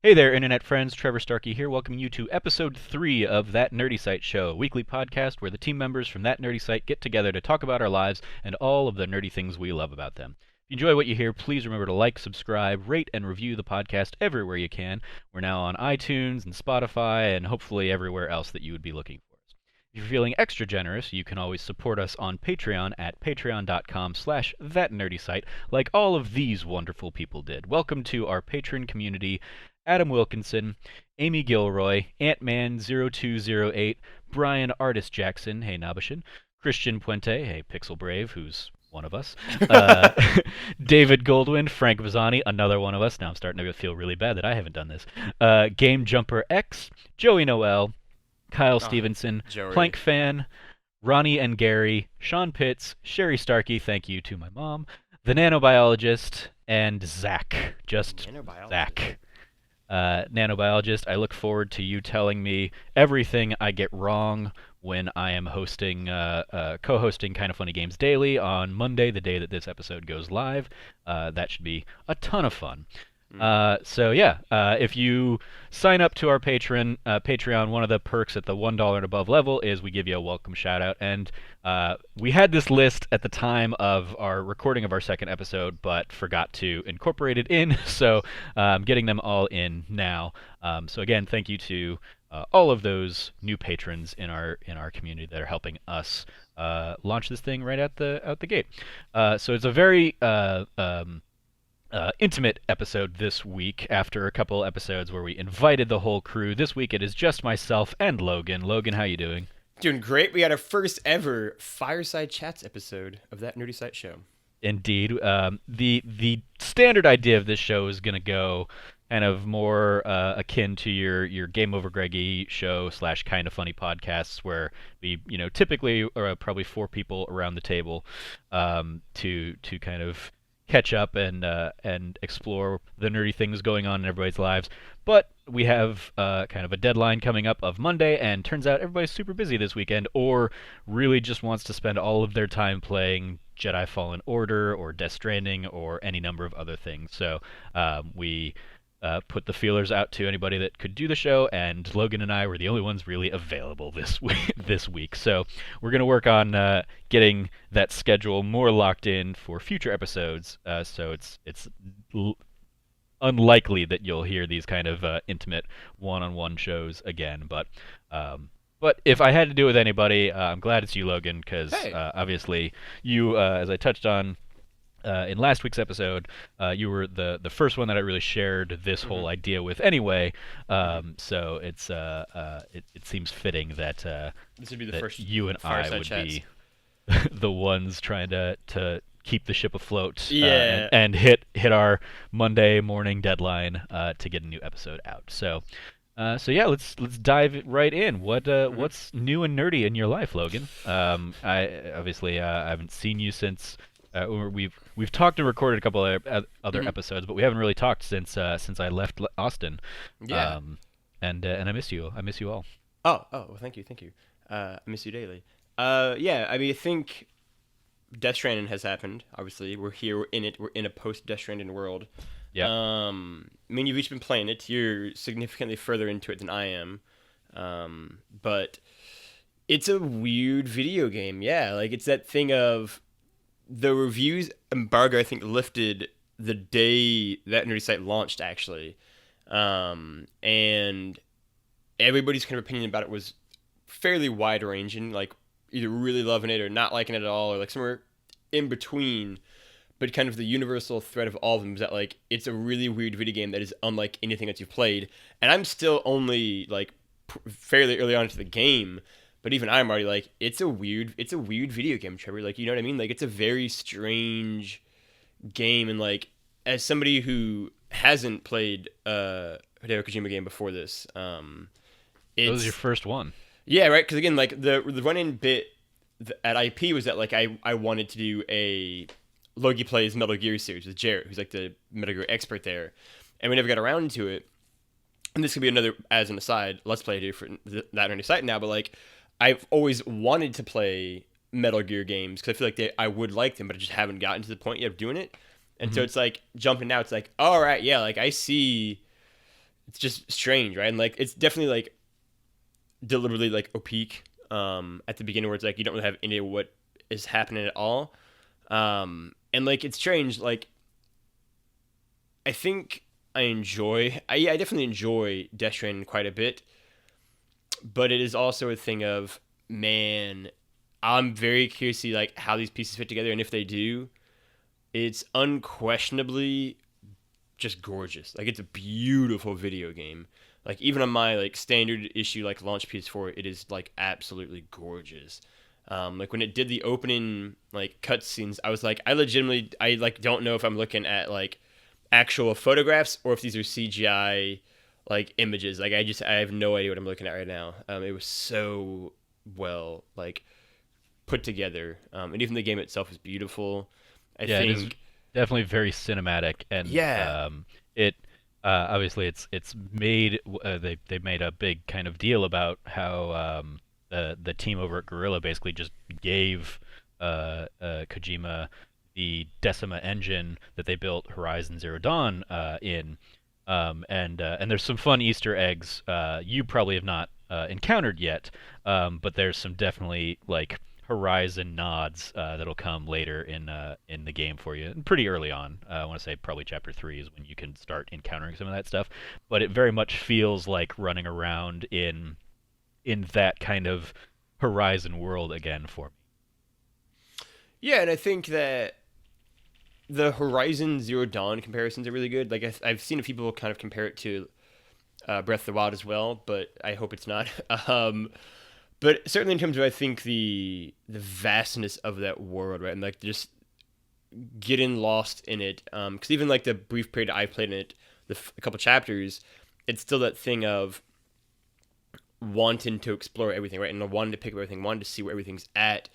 Hey there, internet friends. Trevor Starkey here, welcoming you to episode 3 of That Nerdy Site Show, a weekly podcast where the team members from That Nerdy Site get together to talk about our lives and all of the nerdy things we love about them. If you enjoy what you hear, please remember to like, subscribe, rate, and review the podcast everywhere you can. We're now on iTunes and Spotify and hopefully everywhere else that you would be looking for us. If you're feeling extra generous, you can always support us on Patreon at patreon.com/thatnerdysite, like all of these wonderful people did. Welcome to our patron community. Adam Wilkinson, Amy Gilroy, Ant-Man0208, Brian Artist Jackson, hey Nabashin, Christian Puente, hey Pixel Brave, who's one of us, uh, David Goldwyn, Frank Vazani, another one of us. Now I'm starting to feel really bad that I haven't done this. Game Jumper X, Joey Noel, Kyle Oh, Stevenson, Joey. Plank Fan, Ronnie and Gary, Sean Pitts, Sherry Starkey, thank you to my mom, the Nanobiologist, and Zach, just Nanobiologist. Zach. Nanobiologist, I look forward to you telling me everything I get wrong when I am co-hosting Kind of Funny Games Daily on Monday, the day that this episode goes live. That should be a ton of fun. Mm. If you sign up to our Patreon, one of the perks at the $1 and above level is we give you a welcome shout out. And we had this list at the time of our recording of our second episode, but forgot to incorporate it in. So I'm getting them all in now. So again, thank you to all of those new patrons in our community that are helping us launch this thing right out the gate. So it's a very intimate episode this week after a couple episodes where we invited the whole crew. This week it is just myself and Logan. Logan, how you doing? Doing great. We had our first ever fireside chats episode of That Nerdy Site Show. Indeed. The standard idea of this show is going to go kind of more akin to your Game Over Greggy show / kind of funny podcasts where we typically are probably four people around the table to kind of catch up and explore the nerdy things going on in everybody's lives. But we have kind of a deadline coming up of Monday, and turns out everybody's super busy this weekend, or really just wants to spend all of their time playing Jedi Fallen Order or Death Stranding or any number of other things. So we put the feelers out to anybody that could do the show, and Logan and I were the only ones really available this week. This week, so we're gonna work on getting that schedule more locked in for future episodes. So it's unlikely that you'll hear these kind of intimate one-on-one shows again, but if I had to do it with anybody, I'm glad it's you, Logan, because Hey. obviously you, as I touched on in last week's episode, you were the first one that I really shared this Mm-hmm. whole idea with anyway. Mm-hmm. So it seems fitting This would be the that first you and I fireside would chats. be the ones trying to keep the ship afloat Yeah. and hit our Monday morning deadline to get a new episode out. So yeah, let's dive right in. Mm-hmm. What's new and nerdy in your life, Logan? I obviously I haven't seen you since we've talked and recorded a couple of other Mm-hmm. episodes, but we haven't really talked since I left Austin. Yeah. Um, and I miss you. I miss you all. Oh, well, thank you, thank you. I miss you daily. Yeah, I mean, I think Death Stranding has happened. Obviously, we're here, we're in it, we're in a post Death Stranding world. Yeah. I mean, you've each been playing it. You're significantly further into it than I am. But it's a weird video game. Yeah, like it's that thing of the reviews embargo. I think lifted the day that nerdy site launched, actually, and everybody's kind of opinion about it was fairly wide ranging. Like either really loving it or not liking it at all, or like somewhere in between. But kind of the universal thread of all of them is that like it's a really weird video game that is unlike anything that you've played. And I'm still only like fairly early on into the game, but even I'm already like it's a weird video game, Trevor. Like you know what I mean? Like it's a very strange game, and like as somebody who hasn't played Hideo Kojima game before this, That was your it's first one. yeah, right. Because again, like the running bit at IP was that like I wanted to do a Logie plays Metal Gear series with Jarrett, who's like the Metal Gear expert there, and we never got around to it. And this could be another, as an aside, let's play here for that on your site now. But like, I've always wanted to play Metal Gear games because I feel like I would like them, but I just haven't gotten to the point yet of doing it. And so Hmm. it's like jumping now. It's like, all right, yeah, like I see it's just strange, right? And like it's definitely like deliberately like opaque at the beginning, where it's like you don't really have any idea what is happening at all. And like it's strange. Like I think I definitely enjoy Death Stranding quite a bit, but it is also a thing of, man, I'm very curious to see like how these pieces fit together, and if they do, it's unquestionably just gorgeous. Like it's a beautiful video game. Like even on my like standard issue like launch PS4, it is like absolutely gorgeous. Like when it did the opening like cutscenes, I was like, I like don't know if I'm looking at like actual photographs or if these are CGI like images. Like I have no idea what I'm looking at right now. It was so well like put together, and even the game itself is beautiful. I Yeah, it is think, definitely very cinematic, and yeah, it obviously it's made they made a big kind of deal about how the team over at Gorilla basically just gave Kojima the Decima engine that they built Horizon Zero Dawn in, and there's some fun Easter eggs you probably have not encountered yet, but there's some definitely like Horizon nods that'll come later in the game for you, and pretty early on. I want to say probably chapter 3 is when you can start encountering some of that stuff. But it very much feels like running around in that kind of Horizon world again for me. yeah, and I think that the Horizon Zero Dawn comparisons are really good. Like I've seen people kind of compare it to Breath of the Wild as well, but I hope it's not. But certainly in terms of I think the vastness of that world, right, and like just getting lost in it. Because even like the brief period I played in it, a couple chapters, it's still that thing of wanting to explore everything, right, and wanting to pick up everything, wanting to see where everything's at,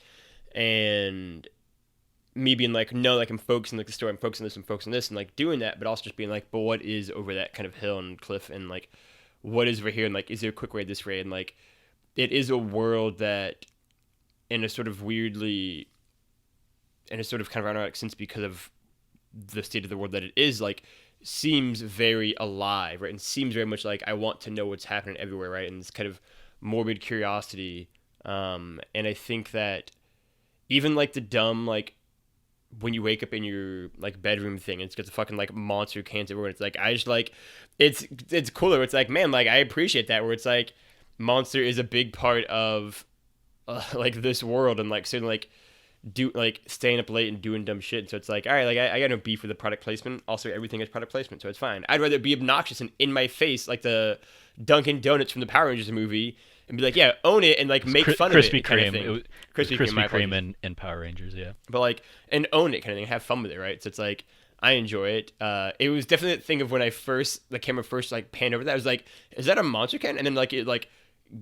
and me being like, no, like I'm focusing like the story, I'm focusing this, I'm focusing this, and like doing that, but also just being like, but what is over that kind of hill and cliff, and like what is over here, and like is there a quick way this way, and like it is a world that, in a sort of weirdly, in a sort of kind of roundabout sense, because of the state of the world that it is, like seems very alive, right, and seems very much like I want to know what's happening everywhere, right, and this kind of morbid curiosity, and I think that even like the dumb like when you wake up in your like bedroom thing, it's got the fucking like monster cans everywhere. It's like I just like it's cooler. It's like, man, like I appreciate that, where it's like monster is a big part of like this world, and like certainly like do like staying up late and doing dumb shit. So it's like, all right, like I got no beef with the product placement. Also, everything is product placement, so it's fine. I'd rather be obnoxious and in my face like the Dunkin' Donuts from the Power Rangers movie, and be like, yeah, own it, and like It's make fun of Krispy it kind of Kreme. thing. It was Krispy Kreme, my Krispy Kreme apologies. and Power Rangers. Yeah. But like, and own it kind of thing, have fun with it, right? So it's like I enjoy it. It was definitely a thing of when I first the camera first like panned over that, I was like, is that a monster can? And then like it like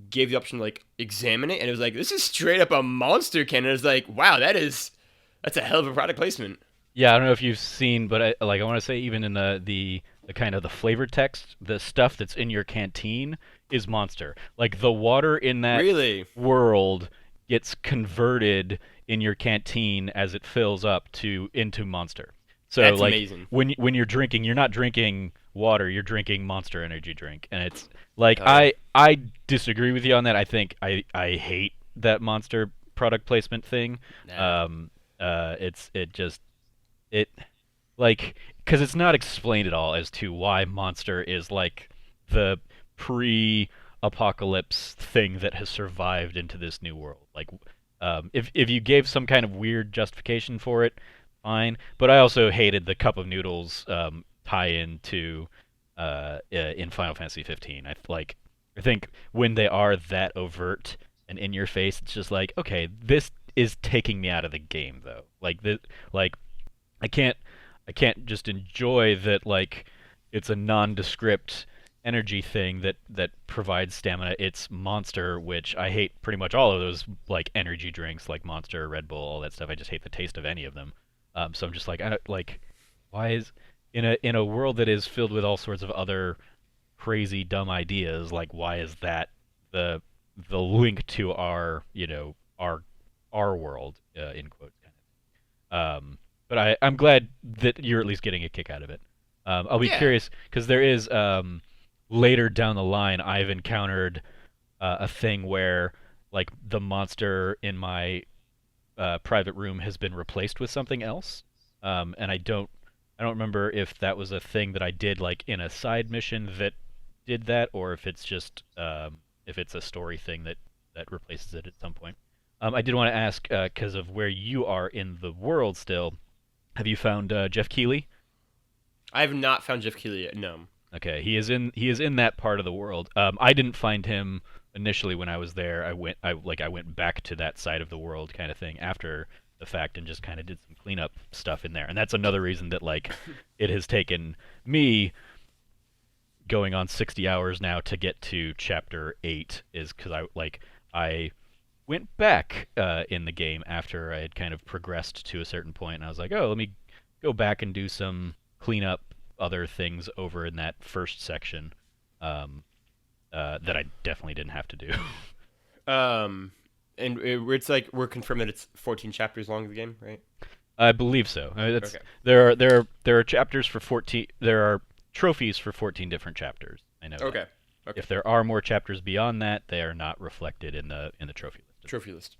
gave the option to like examine it, and it was like, this is straight up a monster can. And it was like, wow, that's a hell of a product placement. Yeah, I don't know if you've seen, but I want to say even in the kind of the flavor text, the stuff that's in your canteen is Monster. Like the water in that Really? world gets converted in your canteen as it fills up to into Monster. So That's like amazing. when you're drinking, you're not drinking water, you're drinking Monster energy drink, and it's like Oh yeah. I disagree with you on that. I think I hate that Monster product placement thing. Nah. It just it like because it's not explained at all as to why Monster is like the pre-apocalypse thing that has survived into this new world. Like, if you gave some kind of weird justification for it, fine. But I also hated the cup of noodles tie-in to in Final Fantasy 15. I think when they are that overt and in your face, it's just like, okay, this is taking me out of the game though. Like I can't I can't just enjoy that like it's a nondescript energy thing that provides stamina. It's Monster, which I hate pretty much all of those like energy drinks like Monster, Red Bull, all that stuff. I just hate the taste of any of them. So I'm just like I don't like why is in a world that is filled with all sorts of other crazy dumb ideas, like why is that the the link to our our world in quotes kind but I'm glad that you're at least getting a kick out of it. I'll be Yeah. curious because there is later down the line I've encountered a thing where like the monster in my private room has been replaced with something else, and I don't remember if that was a thing that I did like in a side mission that did that, or if it's just if it's a story thing that replaces it at some point. I did want to ask because of where you are in the world still. Have you found Jeff Keighley? I have not found Jeff Keighley yet. No. Okay, he is in that part of the world. I didn't find him initially when I was there. I went back to that side of the world kind of thing after the fact and just kind of did some cleanup stuff in there. And that's another reason that like it has taken me going on 60 hours now to get to chapter 8 is cuz I went back in the game after I had kind of progressed to a certain point and I was like, "Oh, let me go back and do some cleanup other things over in that first section um, that I definitely didn't have to do." Um, and it's like we're confirmed that it's 14 chapters long, the game, right? I believe so. I mean, Okay. there are chapters for 14. There are trophies for 14 different chapters. I know that. Okay. Okay. If there are more chapters beyond that, they are not reflected in the trophy list. Trophy list.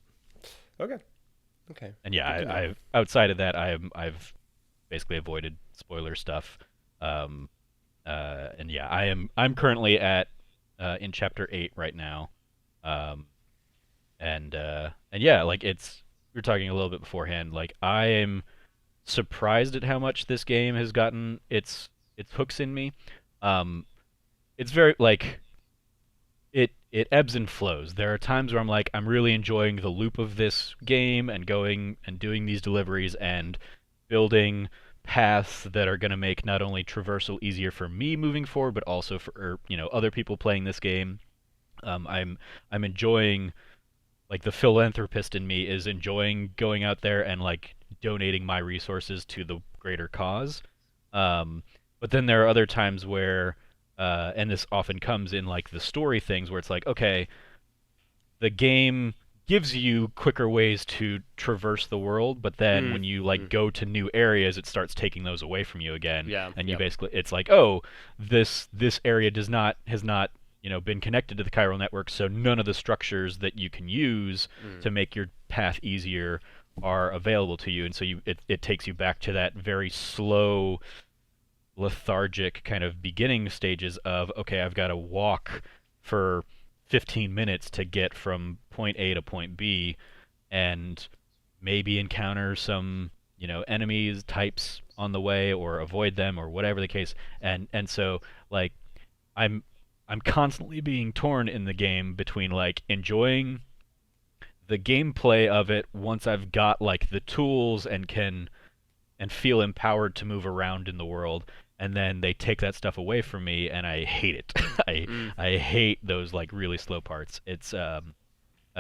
Okay. Okay. And yeah, Good to know. I've outside of that, I've basically avoided spoiler stuff. Um, and yeah, I'm currently at in chapter 8 right now. Um, and yeah, like it's we were talking a little bit beforehand. Like I am surprised at how much this game has gotten its hooks in me. Um, it's very like it ebbs and flows. There are times where I'm like I'm really enjoying the loop of this game and going and doing these deliveries and building paths that are going to make not only traversal easier for me moving forward, but also for other people playing this game. I'm enjoying like the philanthropist in me is enjoying going out there and like donating my resources to the greater cause. Um, but then there are other times where, and this often comes in like the story things where it's like, okay, the game gives you quicker ways to traverse the world, but then Mm. when you like Mm. go to new areas, it starts taking those away from you again, Yeah. and you Yep. basically it's like, oh, this area has not been connected to the chiral network, so none of the structures that you can use Mm. to make your path easier are available to you, and so it takes you back to that very slow lethargic kind of beginning stages of okay, I've got to walk for 15 minutes to get from point A to point B and maybe encounter some, enemies types on the way or avoid them or whatever the case. And so like I'm I'm constantly being torn in the game between like enjoying the gameplay of it once I've got like the tools and can and feel empowered to move around in the world, and then they take that stuff away from me and I hate it. I Mm. I hate those like really slow parts. It's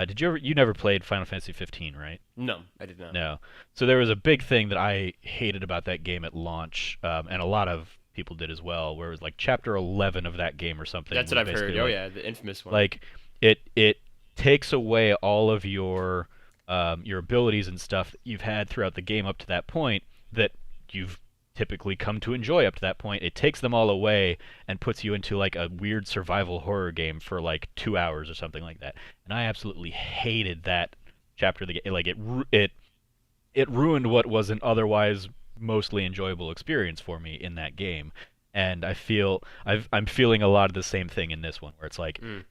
did you never played Final Fantasy 15, right? No, I did not. No. So there was a big thing that I hated about that game at launch, and a lot of people did as well, where it was like chapter 11 of that game or something That's what was I've heard. basically Oh like yeah, the infamous one. like it takes away all of your abilities and stuff that you've had throughout the game up to that point that you've typically come to enjoy up to that point. It takes them all away and puts you into like a weird survival horror game for like 2 hours or something like that. And I absolutely hated that chapter of the game. Like it ruined what was an otherwise mostly enjoyable experience for me in that game. And I'm feeling a lot of the same thing in this one, where it's like Mm.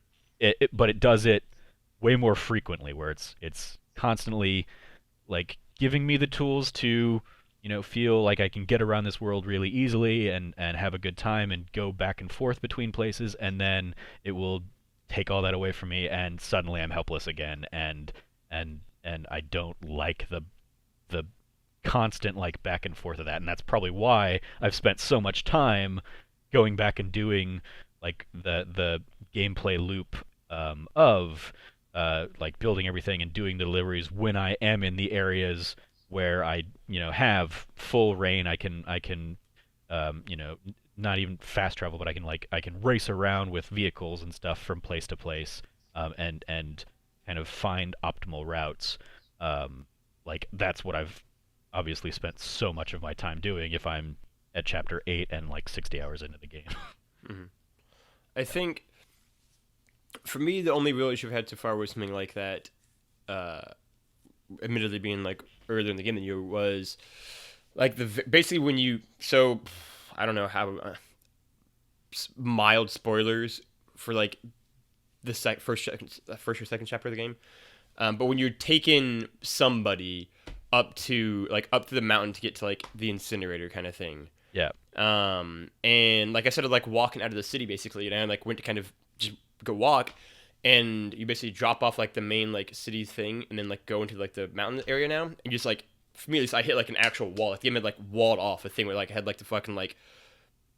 but it does it way more frequently, where it's constantly like giving me the tools to feel like I can get around this world really easily and have a good time and go back and forth between places, and then it will take all that away from me and suddenly I'm helpless again, and I don't like the constant like back and forth of that, and that's probably why I've spent so much time going back and doing like the gameplay loop of like building everything and doing the deliveries when I am in the areas where I have full reign. I can not even fast travel, but I can race around with vehicles and stuff from place to place, and kind of find optimal routes. Like that's what I've obviously spent so much of my time doing if I'm at chapter 8 and like 60 hours into the game. Hmm. I think for me the only real issue I've had so far was something like that. Uh, Admittedly, being like earlier in the game than you was like basically when you so I don't know how mild spoilers for like the first or second chapter of the game. But when you're taking somebody up to the mountain to get to like the incinerator kind of thing. Yeah. And like I started like walking out of the city basically, and I like went to kind of just go walk, and you basically drop off like the main like city thing, and then like go into like the mountain area now, and just like for me at least I hit like an actual wall. Like the game had like walled off a thing where like I had like the fucking like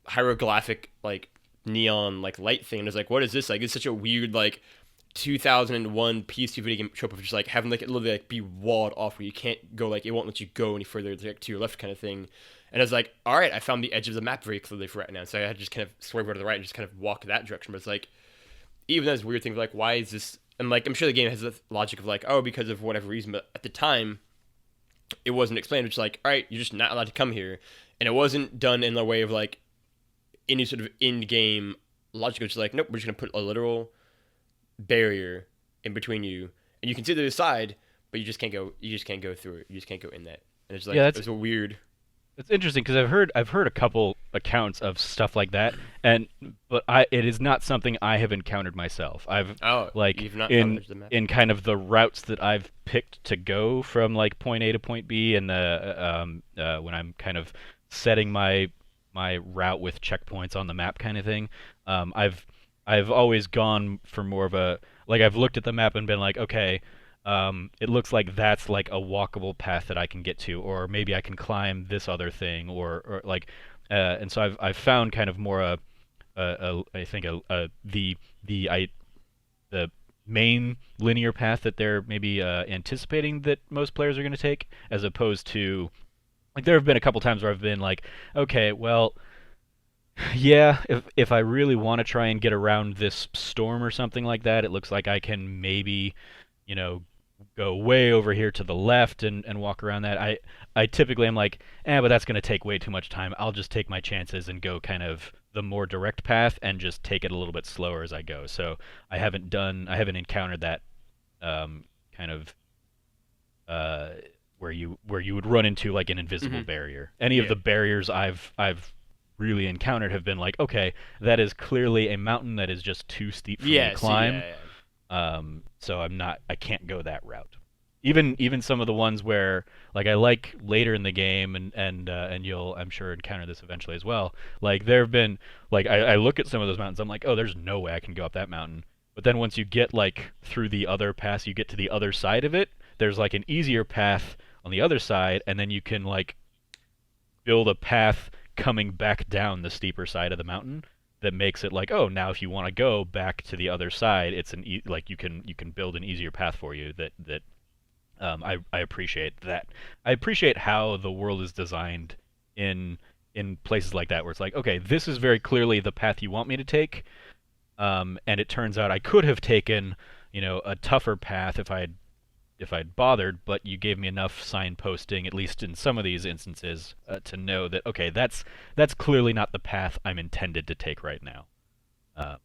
hieroglyphic like neon like light thing. And I was like, what is this? Like it's such a weird like 2001 PC video game trope of just like having like it literally like be walled off where you can't go like it won't let you go any further like, to your left kind of thing. And I was like, all right, I found the edge of the map very clearly for right now. So I had to just kind of swerve over to the right and just kind of walk that direction. But it's like even those weird things like why is this? And like I'm sure the game has the logic of like oh because of whatever reason. But at the time it wasn't explained. It's like all right, you're just not allowed to come here. And it wasn't done in the way of like any sort of in-game logic. It's like nope, we're just gonna put a literal barrier in between you, and you can see the other side, but you just can't go. You just can't go through it. You just can't go in that. And it's like Yeah, it's a weird. it's interesting because I've heard a couple accounts of stuff like that, and but it is not something I have encountered myself. I've Oh, like you've not found the in edge of the map. in kind of the routes that I've picked to go from like point A to point B, and when I'm kind of setting my route with checkpoints on the map kind of thing. I've always gone for more of a like I've looked at the map and been like, okay, it looks like that's like a walkable path that I can get to, or maybe I can climb this other thing, or like, and so I've found kind of more I think the main linear path that they're maybe anticipating that most players are going to take, as opposed to like there have been a couple times where I've been like, okay, well, yeah, if I really want to try and get around this storm or something like that, it looks like I can maybe, you know, go way over here to the left and walk around that. I typically am like, but that's going to take way too much time. I'll just take my chances and go kind of the more direct path and just take it a little bit slower as I go. So I haven't encountered that kind of uh, where you would run into like an invisible Mm-hmm. barrier. Any of Yeah. the barriers I've really encountered have been like, okay, that is clearly a mountain that is just too steep for me to Yeah. See. climb. Yeah. So I can't go that route. Even some of the ones where like I like later in the game and you'll I'm sure encounter this eventually as well. Like there have been like I look at some of those mountains, I'm like, oh, there's no way I can go up that mountain. But then once you get like through the other pass, you get to the other side of it. There's like an easier path on the other side, and then you can like build a path coming back down the steeper side of the mountain that makes it like, oh, now if you want to go back to the other side, it's like you can build an easier path for you. I appreciate that. I appreciate how the world is designed in places like that, where it's like, okay, this is very clearly the path you want me to take, and it turns out I could have taken, a tougher path if I'd bothered, but you gave me enough signposting, at least in some of these instances, to know that okay, that's clearly not the path I'm intended to take right now. Uh,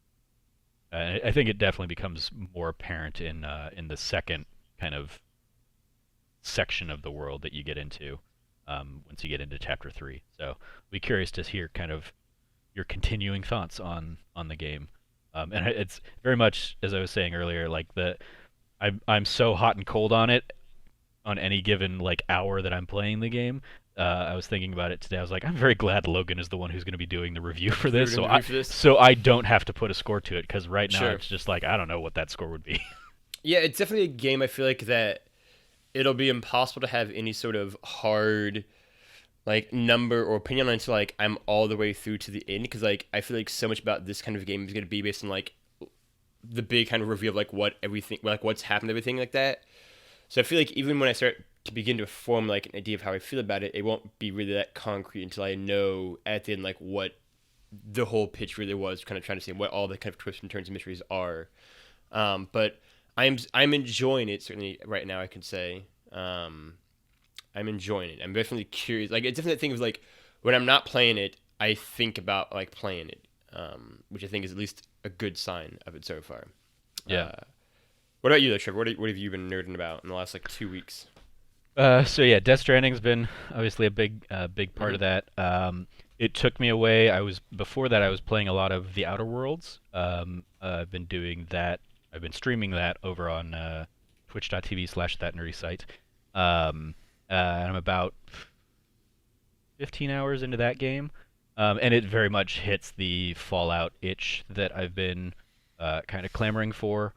I think it definitely becomes more apparent in the second kind of section of the world that you get into once you get into chapter three. So, I'll be curious to hear kind of your continuing thoughts on the game. And it's very much as I was saying earlier, like I'm so hot and cold on it on any given like hour that I'm playing the game. I was thinking about it today. I was like, I'm very glad Logan is the one who's going to be doing the review for We were this, doing so the I review for this. so I don't have to put a score to it because right now Sure. it's just like I don't know what that score would be. Yeah, it's definitely a game. I feel like that it'll be impossible to have any sort of hard like number or opinion on until like I'm all the way through to the end because like I feel like so much about this kind of game is going to be based on like the big kind of reveal of like what everything like what's happened everything like that. So I feel like even when I start to begin to form like an idea of how I feel about it, it won't be really that concrete until I know at the end like what the whole pitch really was, kind of trying to see what all the kind of twists and turns and mysteries are. But I'm enjoying it certainly right now. I can say I'm enjoying it. I'm definitely curious. Like it's definitely a thing of like when I'm not playing it, I think about like playing it, which I think is at least a good sign of it so far. Yeah. Uh, what about you, though, Trevor? What have you been nerding about in the last like 2 weeks? So yeah, Death Stranding's been obviously a big part of Hmm. that. It took me away. I was before that I was playing a lot of The Outer Worlds. I've been doing that. I've been streaming that over on twitch.tv/that nerdy site. And I'm about 15 hours into that game, and it very much hits the Fallout itch that I've been kind of clamoring for.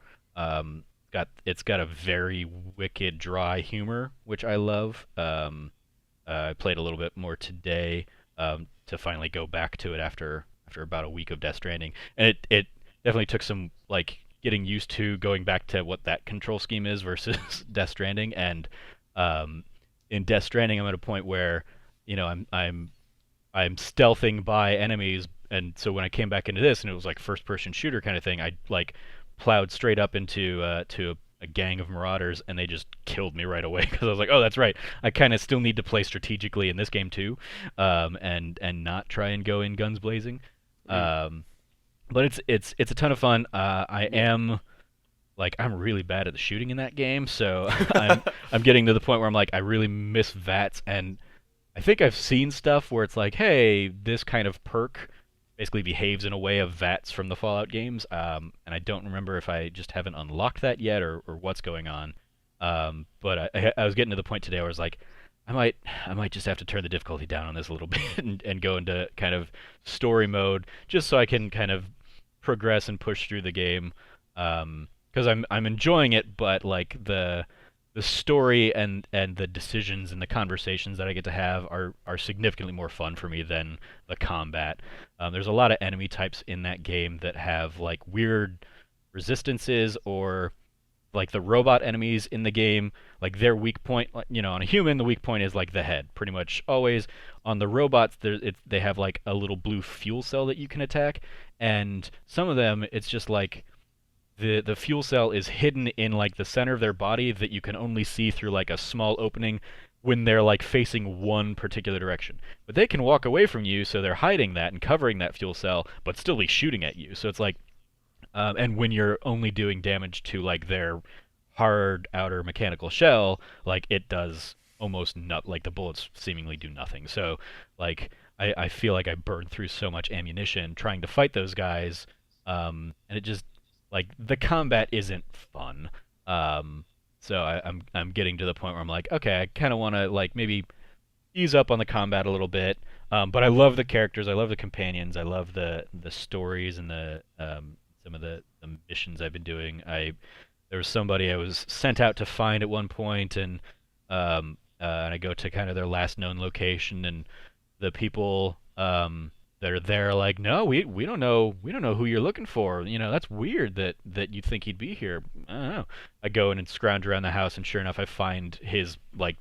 It's got a very wicked, dry humor, which I love. I played a little bit more today to finally go back to it after about a week of Death Stranding, and it definitely took some like getting used to going back to what that control scheme is versus Death Stranding. And um, in Death Stranding, I'm at a point where I'm stealthing by enemies, and so when I came back into this and it was like first person shooter kind of thing, I like plowed straight up into to a gang of marauders, and they just killed me right away because I was like, oh, that's right. I kind of still need to play strategically in this game too, and not try and go in guns blazing. Mm. Um, but it's a ton of fun. I Yeah. am like I'm really bad at the shooting in that game, so I'm getting to the point where I'm like I really miss VATS, and I think I've seen stuff where it's like, hey, this kind of perk basically behaves in a way of VATS from the Fallout games, and I don't remember if I just haven't unlocked that yet or what's going on. But I was getting to the point today where I was like, I might just have to turn the difficulty down on this a little bit and go into kind of story mode just so I can kind of progress and push through the game. Because I'm enjoying it, but like the story and the decisions and the conversations that I get to have are significantly more fun for me than the combat. There's a lot of enemy types in that game that have like weird resistances, or like the robot enemies in the game, like their weak point, on a human, the weak point is like the head, pretty much always. On the robots, they have like a little blue fuel cell that you can attack, and some of them, it's just like the fuel cell is hidden in like the center of their body that you can only see through like a small opening when they're like facing one particular direction. But they can walk away from you, so they're hiding that and covering that fuel cell, but still be shooting at you. So it's like, and when you're only doing damage to like their hard outer mechanical shell, like it does almost not like the bullets seemingly do nothing. So like I feel like I burned through so much ammunition trying to fight those guys, and it just like the combat isn't fun. So I'm getting to the point where I'm like, okay, I kind of want to like maybe ease up on the combat a little bit. But I love the characters, I love the companions, I love the stories and the some of the missions I've been doing. There was somebody I was sent out to find at one point, and I go to kind of their last known location, and the people that are there are like, no, we don't know who you're looking for. That's weird that you think he'd be here. I don't know. I go in and scrounge around the house, and sure enough, I find his like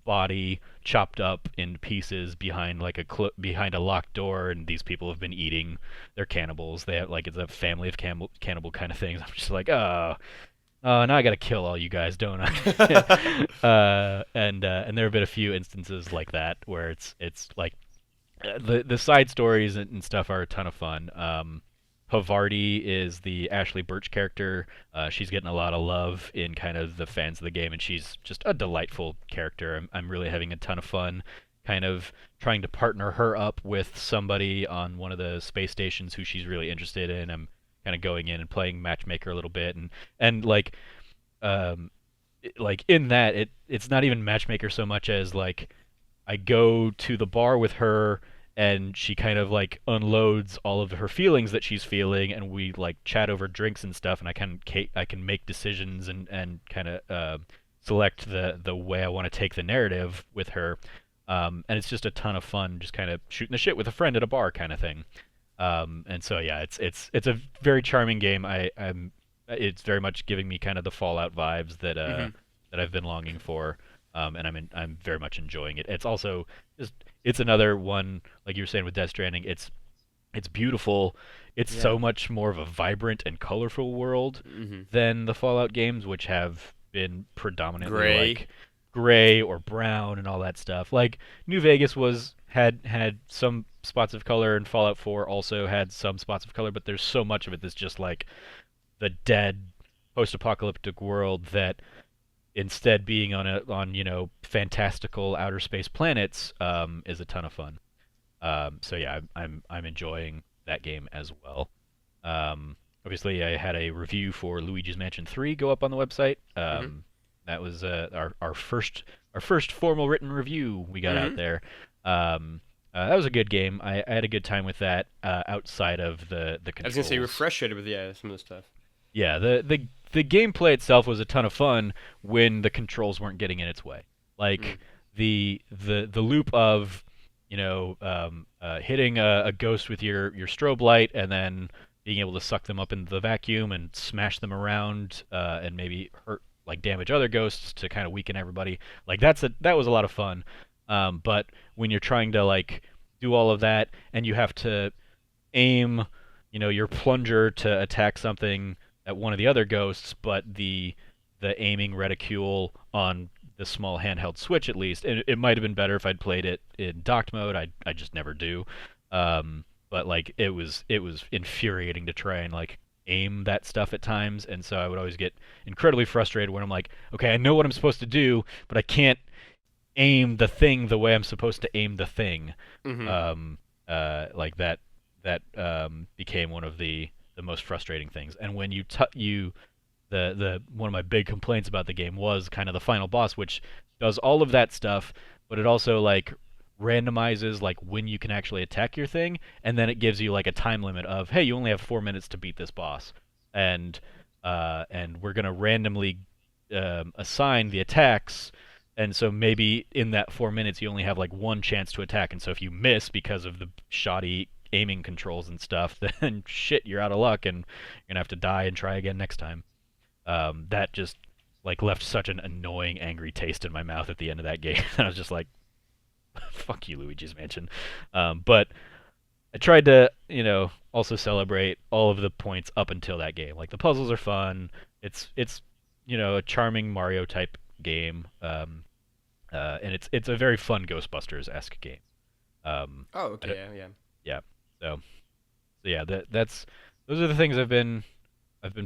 body chopped up in pieces behind like behind a locked door, and these people have been eating. They're cannibals. They have like it's a family of cannibal kind of things. I'm just like, now I gotta kill all you guys, don't I? And there have been a few instances like that where it's like the side stories and stuff are a ton of fun. Havarti is the Ashley Birch character. She's getting a lot of love in kind of the fans of the game, and she's just a delightful character. I'm really having a ton of fun kind of trying to partner her up with somebody on one of the space stations who she's really interested in. I'm kind of going in and playing matchmaker a little bit, and um, like in that it's not even matchmaker so much as like I go to the bar with her, and she kind of like unloads all of her feelings that she's feeling, and we like chat over drinks and stuff, and I can make decisions and kind of select the way I want to take the narrative with her. And it's just a ton of fun, just kind of shooting the shit with a friend at a bar kind of thing. And so yeah, it's a very charming game. It's very much giving me kind of the Fallout vibes Hmm. that I've been longing for. And I'm very much enjoying it. It's also just it's another one like you were saying with Death Stranding. It's beautiful. It's Yeah. so much more of a vibrant and colorful world Hmm. than the Fallout games, which have been predominantly Gray. like gray or brown and all that stuff. Like New Vegas had some spots of color, and Fallout 4 also had some spots of color, but there's so much of it that's just like the dead post-apocalyptic world that instead being on fantastical outer space planets is a ton of fun. So yeah, I'm enjoying that game as well. Obviously, I had a review for Luigi's Mansion 3 go up on the website. Mm-hmm. That was our first formal written review we got out Mm-hmm. there. That was a good game. I had a good time with that outside of the I was gonna say you were controls. frustrated with some of the stuff. Yeah, the gameplay itself was a ton of fun when the controls weren't getting in its way. Mm. Like the loop of hitting a ghost with your strobe light and then being able to suck them up into the vacuum and smash them around and maybe hurt like damage other ghosts to kind of weaken everybody. Like that was a lot of fun. But when you're trying to like do all of that and you have to aim, your plunger to attack something at one of the other ghosts, but the aiming reticule on the small handheld Switch at least. It might have been better if I'd played it in docked mode. I just never do. But like it was infuriating to try and like aim that stuff at times, and so I would always get incredibly frustrated when I'm like, okay, I know what I'm supposed to do, but I can't aim the thing the way I'm supposed to aim the thing. Mm-hmm. Like that became one of the most frustrating things. And when you the one of my big complaints about the game was kind of the final boss, which does all of that stuff, but it also like randomizes like when you can actually attack your thing, and then it gives you like a time limit of hey, you only have 4 minutes to beat this boss, and we're gonna randomly assign the attacks. And so maybe in that 4 minutes you only have like one chance to attack, and so if you miss because of the shoddy aiming controls and stuff, then shit, you're out of luck and you're gonna have to die and try again next time. That just like left such an annoying, angry taste in my mouth at the end of that game. I was just like, "Fuck you, Luigi's Mansion." But I tried to, also celebrate all of the points up until that game. Like the puzzles are fun. It's a charming Mario type game, and it's a very fun Ghostbusters esque game. Um, Oh, I okay, don't- yeah, yeah. yeah. So yeah, that's those are the things I've been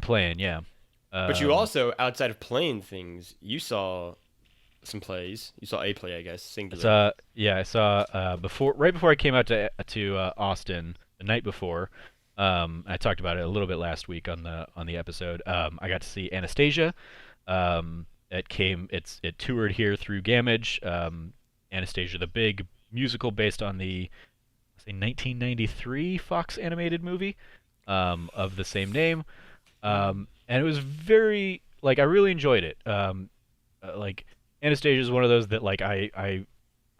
playing. Yeah. But you Um, also, outside of playing things, you saw some plays. You saw a play, I guess, singular. I saw right before I came out to Austin the night before. I talked about it a little bit last week on the episode. I got to see Anastasia. It toured here through Gamage. Anastasia, the big musical based on the say 1993 Fox animated movie of the same name. And it was very like I really enjoyed it. Like Anastasia is one of those that like I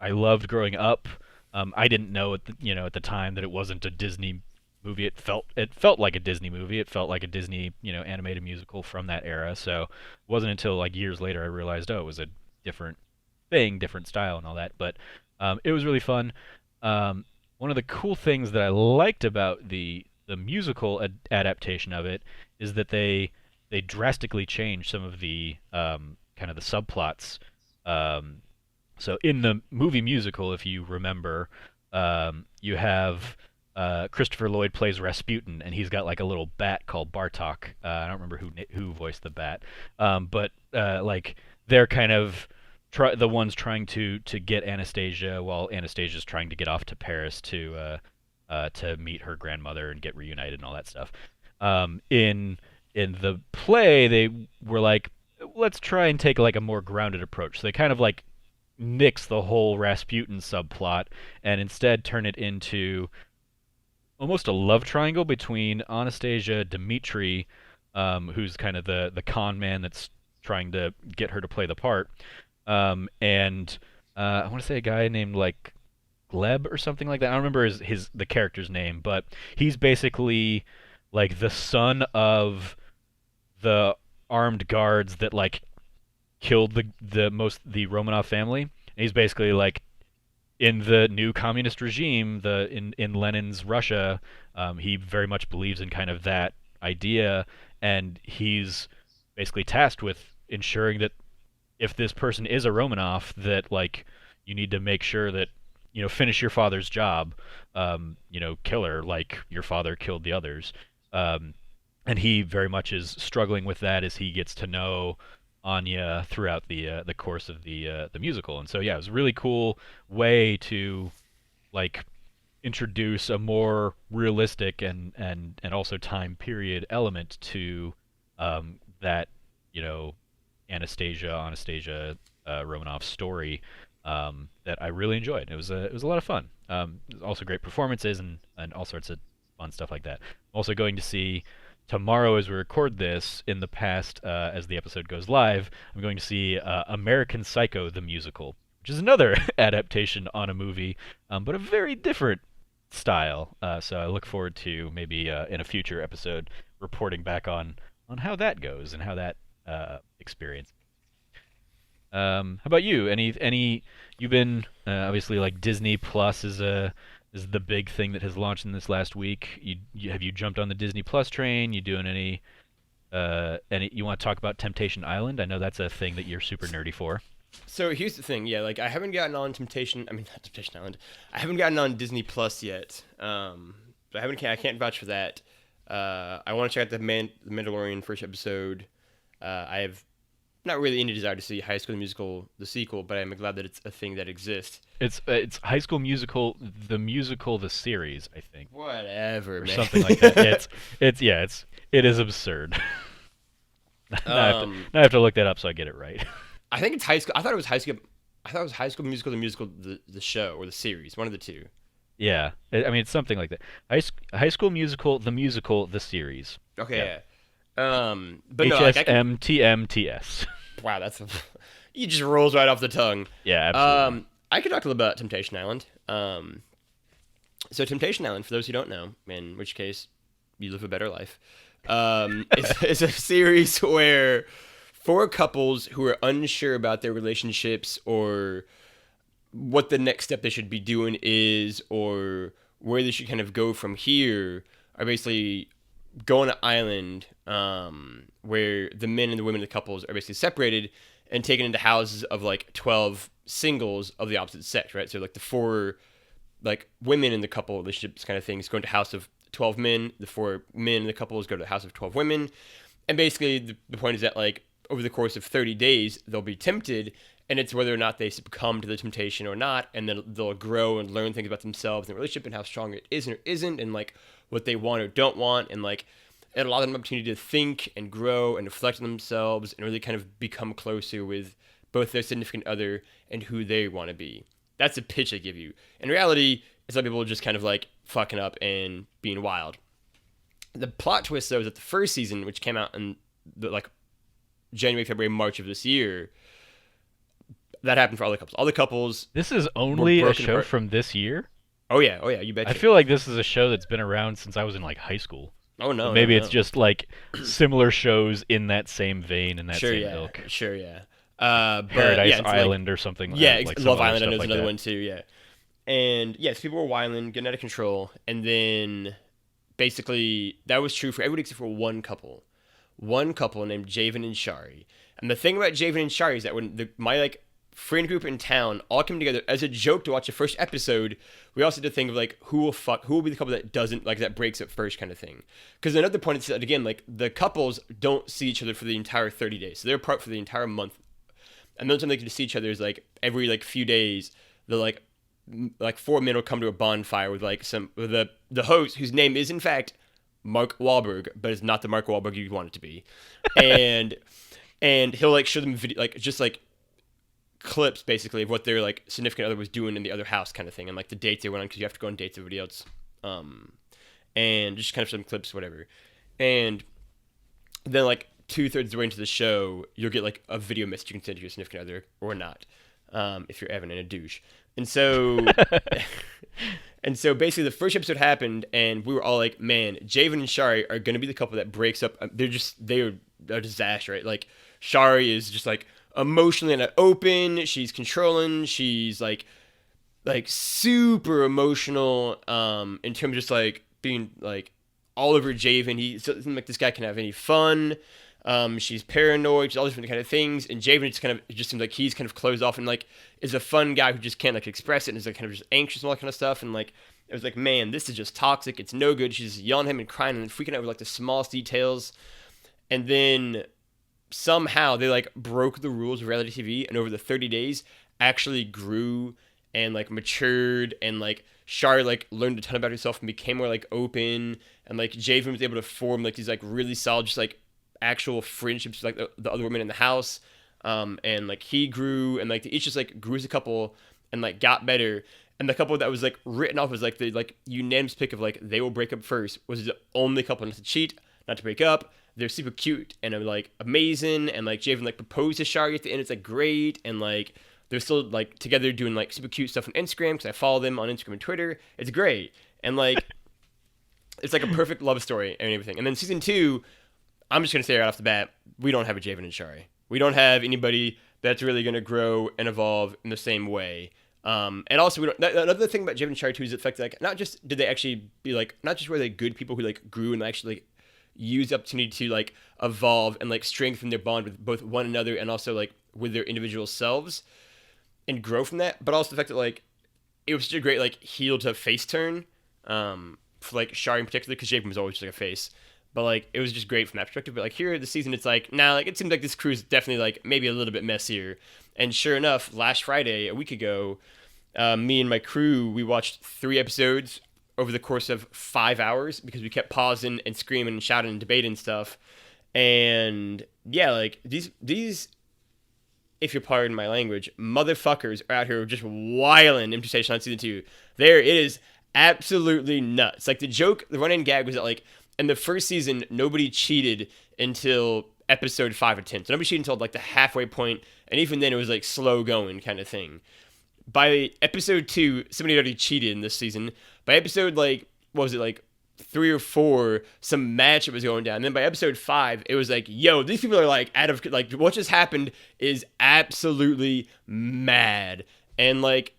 loved growing up. I didn't know at the time that it wasn't a Disney movie. It felt like a Disney movie. It felt like a Disney animated musical from that era. So it wasn't until like years later I realized it was a different thing, different style, and all that. But it was really fun. One of the cool things that I liked about the musical adaptation of it is that they drastically changed some of the kind of the subplots. Um, so in the movie musical, if you remember, you have Christopher Lloyd plays Rasputin, and he's got like a little bat called Bartok. I don't remember who voiced the bat, but like they're kind of the ones trying to get Anastasia, while Anastasia's trying to get off to Paris to meet her grandmother and get reunited and all that stuff. In the play, they were like, let's try and take like a more grounded approach. So they kind of like nix the whole Rasputin subplot and instead turn it into almost a love triangle between Anastasia, Dmitri, who's kind of the con man that's trying to get her to play the part, and I want to say a guy named like Gleb or something like that. I don't remember the character's name, but he's basically like the son of the armed guards that like killed the Romanov family. And he's basically like in the new communist regime, in Lenin's Russia, he very much believes in kind of that idea, and he's basically tasked with ensuring that if this person is a Romanov, that like you need to make sure that finish your father's job, kill her like your father killed the others. Um, and he very much is struggling with that as he gets to know Anya throughout the course of the musical. And so yeah, it was a really cool way to like introduce a more realistic and also time period element to that you know Anastasia Romanoff's story that I really enjoyed. It was a lot of fun. Also great performances and all sorts of fun stuff like that. I'm also going to see tomorrow as we record this. In the past, as the episode goes live, I'm going to see American Psycho the musical, which is another adaptation on a movie, but a very different style. So I look forward to maybe in a future episode reporting back on how that goes and how that experience. How about you? Any you've been obviously like Disney Plus is the big thing that has launched in this last week. Have you jumped on the Disney Plus train? You doing any you want to talk about Temptation Island? I know that's a thing that you're super nerdy for. So here's the thing, yeah, like I haven't gotten on Temptation. I mean, not Temptation Island. I haven't gotten on Disney Plus yet. But I can't vouch for that. I want to check out the Mandalorian first episode. I have not really any desire to see High School Musical the sequel, but I'm glad that it's a thing that exists. It's High School Musical, the series, I think, Whatever, or man. something like that. It is absurd. now, now I have to look that up so I get it right. I think it's High School. I thought it was High School. I thought it was High School Musical, the show or the series, one of the two. Yeah, I mean it's something like that. High School Musical, the series. Okay, Yep. yeah. But no, like I can. HSMTMTS. Wow, you just rolls right off the tongue. Yeah, absolutely. I could talk a little about Temptation Island. So Temptation Island, for those who don't know, in which case you live a better life, is a series where four couples who are unsure about their relationships or what the next step they should be doing is or where they should kind of go from here are basically go on an island where the men and the women of the couples are basically separated and taken into houses of like 12 singles of the opposite sex, right? So like the four like women in the couple relationships kind of things go into house of 12 men, the four men in the couples go to the house of 12 women. And basically the point is that like over the course of 30 days, they'll be tempted and it's whether or not they succumb to the temptation or not. And then they'll grow and learn things about themselves and the relationship and how strong it is or isn't and like what they want or don't want. And like it allows them an opportunity to think and grow and reflect on themselves and really kind of become closer with both their significant other and who they want to be. That's a pitch I give you. In reality, some people are just kind of like fucking up and being wild. The plot twist, though, is that the first season, which came out in like January, February, March of this year, that happened for all the couples. All the couples. This is only a show apart. from this year? Oh yeah, you betcha. I feel like this is a show that's been around since I was in like high school. Oh no, But maybe no, it's no. just like similar shows in that same vein and that Sure, same yeah, ilk. sure, yeah. But Paradise yeah, it's Island or something. yeah, like some Love other Island. I stuff know there's like another that. one too. Yeah, and yes, people were wilding, getting out of control, and then basically that was true for everybody except for one couple named Javen and Shari. And the thing about Javen and Shari is that when my like friend group in town all came together as a joke to watch the first episode, we also did a thing of like who will be the couple that doesn't like that breaks up first kind of thing. Because another point is that again like the couples don't see each other for the entire 30 days, so they're apart for the entire month. And the only time they get to see each other is like every like few days. The like four men will come to a bonfire with like the host whose name is in fact Mark Wahlberg, but it's not the Mark Wahlberg you want it to be, and he'll like show them video like just like clips basically of what their like significant other was doing in the other house kind of thing and like the dates they went on because you have to go on dates with everybody else, and just kind of some clips whatever, and then like 2/3 of the way into the show you'll get like a video message you can send to your significant other or not, if you're Evan and a douche. And so, and so basically the first episode happened and we were all like, man, Javen and Shari are going to be the couple that breaks up. They are a disaster, right? Like Shari is just like emotionally not open. She's controlling. She's like super emotional, in terms of just like being like all over Javen. He doesn't like this guy can have any fun. She's paranoid. She's all these different kind of things. And Javen just seems like he's kind of closed off and like is a fun guy who just can't like express it and is like kind of just anxious and all that kind of stuff. And like it was like, man, this is just toxic. It's no good. She's just yelling at him and crying and freaking out over like the smallest details. And then somehow they like broke the rules of reality TV, and over the 30 days actually grew and like matured, and like Shari like learned a ton about herself and became more like open, and like Javen was able to form like these like really solid just like actual friendships with like the other women in the house, and like he grew, and like they each just like grew as a couple and like got better. And the couple that was like written off as like the like unanimous pick of like they will break up first was the only couple not to cheat, not to break up. They're super cute and like amazing, and like Javen like proposed to Shari at the end. It's like great, and like they're still like together doing like super cute stuff on Instagram because I follow them on Instagram and Twitter. It's great, and like it's like a perfect love story and everything. And then season 2, I'm just gonna say right off the bat, we don't have a Javen and Shari. We don't have anybody that's really gonna grow and evolve in the same way. And also, we don't. Another thing about Javen and Shari too is the fact that like not just did they actually be like not just were they good people who like grew and actually like use the opportunity to like evolve and like strengthen their bond with both one another and also like with their individual selves and grow from that, but also the fact that like it was such a great like heel to face turn, for like Shari in particular, because Javen was always just like a face. But like it was just great from that perspective. But like here this season, it's like now like it seems like this crew is definitely like maybe a little bit messier. And sure enough, last Friday, a week ago, me and my crew we watched 3 episodes over the course of 5 hours because we kept pausing and screaming and shouting and debating stuff. And yeah, like these if you'll pardon my language, motherfuckers are out here just wiling Temptation on season 2. There, it is absolutely nuts. Like the running gag was that like in the first season, nobody cheated until episode 5 or 10. So nobody cheated until like the halfway point, and even then it was like slow going kind of thing. By episode 2, somebody already cheated in this season. By episode like what was it like 3 or 4, some matchup was going down. And then by episode 5, it was like, yo, these people are like out of like what just happened is absolutely mad. And like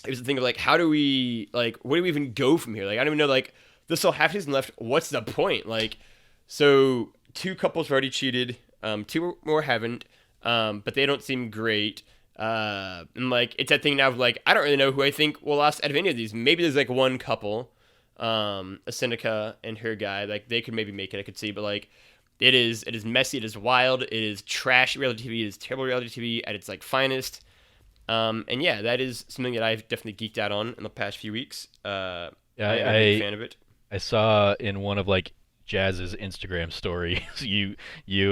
it was the thing of like how do we like where do we even go from here? Like I don't even know like there's still half season left. What's the point? Like so 2 couples have already cheated, 2 more haven't, but they don't seem great. And like it's that thing now of like I don't really know who I think will last out of any of these. Maybe there's like one couple, a Seneca and her guy, like they could maybe make it, I could see, but like it is messy, it is wild, it is trash reality TV, it is terrible reality TV at its like finest. And yeah, that is something that I've definitely geeked out on in the past few weeks. Yeah, I'm a big fan of it. I saw in one of like Jazz's Instagram stories you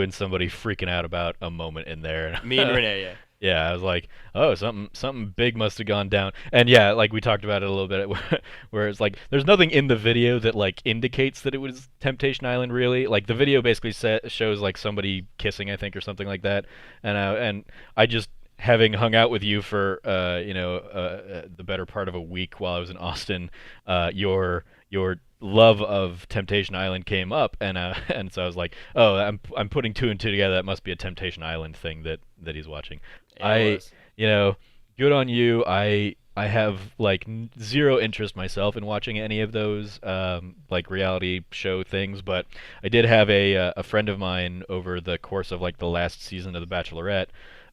and somebody freaking out about a moment in there. Me and Renee, yeah. Yeah, I was like, oh, something big must have gone down. And yeah, like we talked about it a little bit, where it's like there's nothing in the video that like indicates that it was Temptation Island really. Like the video basically shows like somebody kissing, I think, or something like that. And I just having hung out with you for the better part of a week while I was in Austin, your love of Temptation Island came up, and and so I was like, oh, I'm putting 2 and 2 together. That must be a Temptation Island thing that he's watching. Yeah, it was. Good on you. I have like 0 interest myself in watching any of those like reality show things, but I did have a friend of mine over the course of like the last season of The Bachelorette,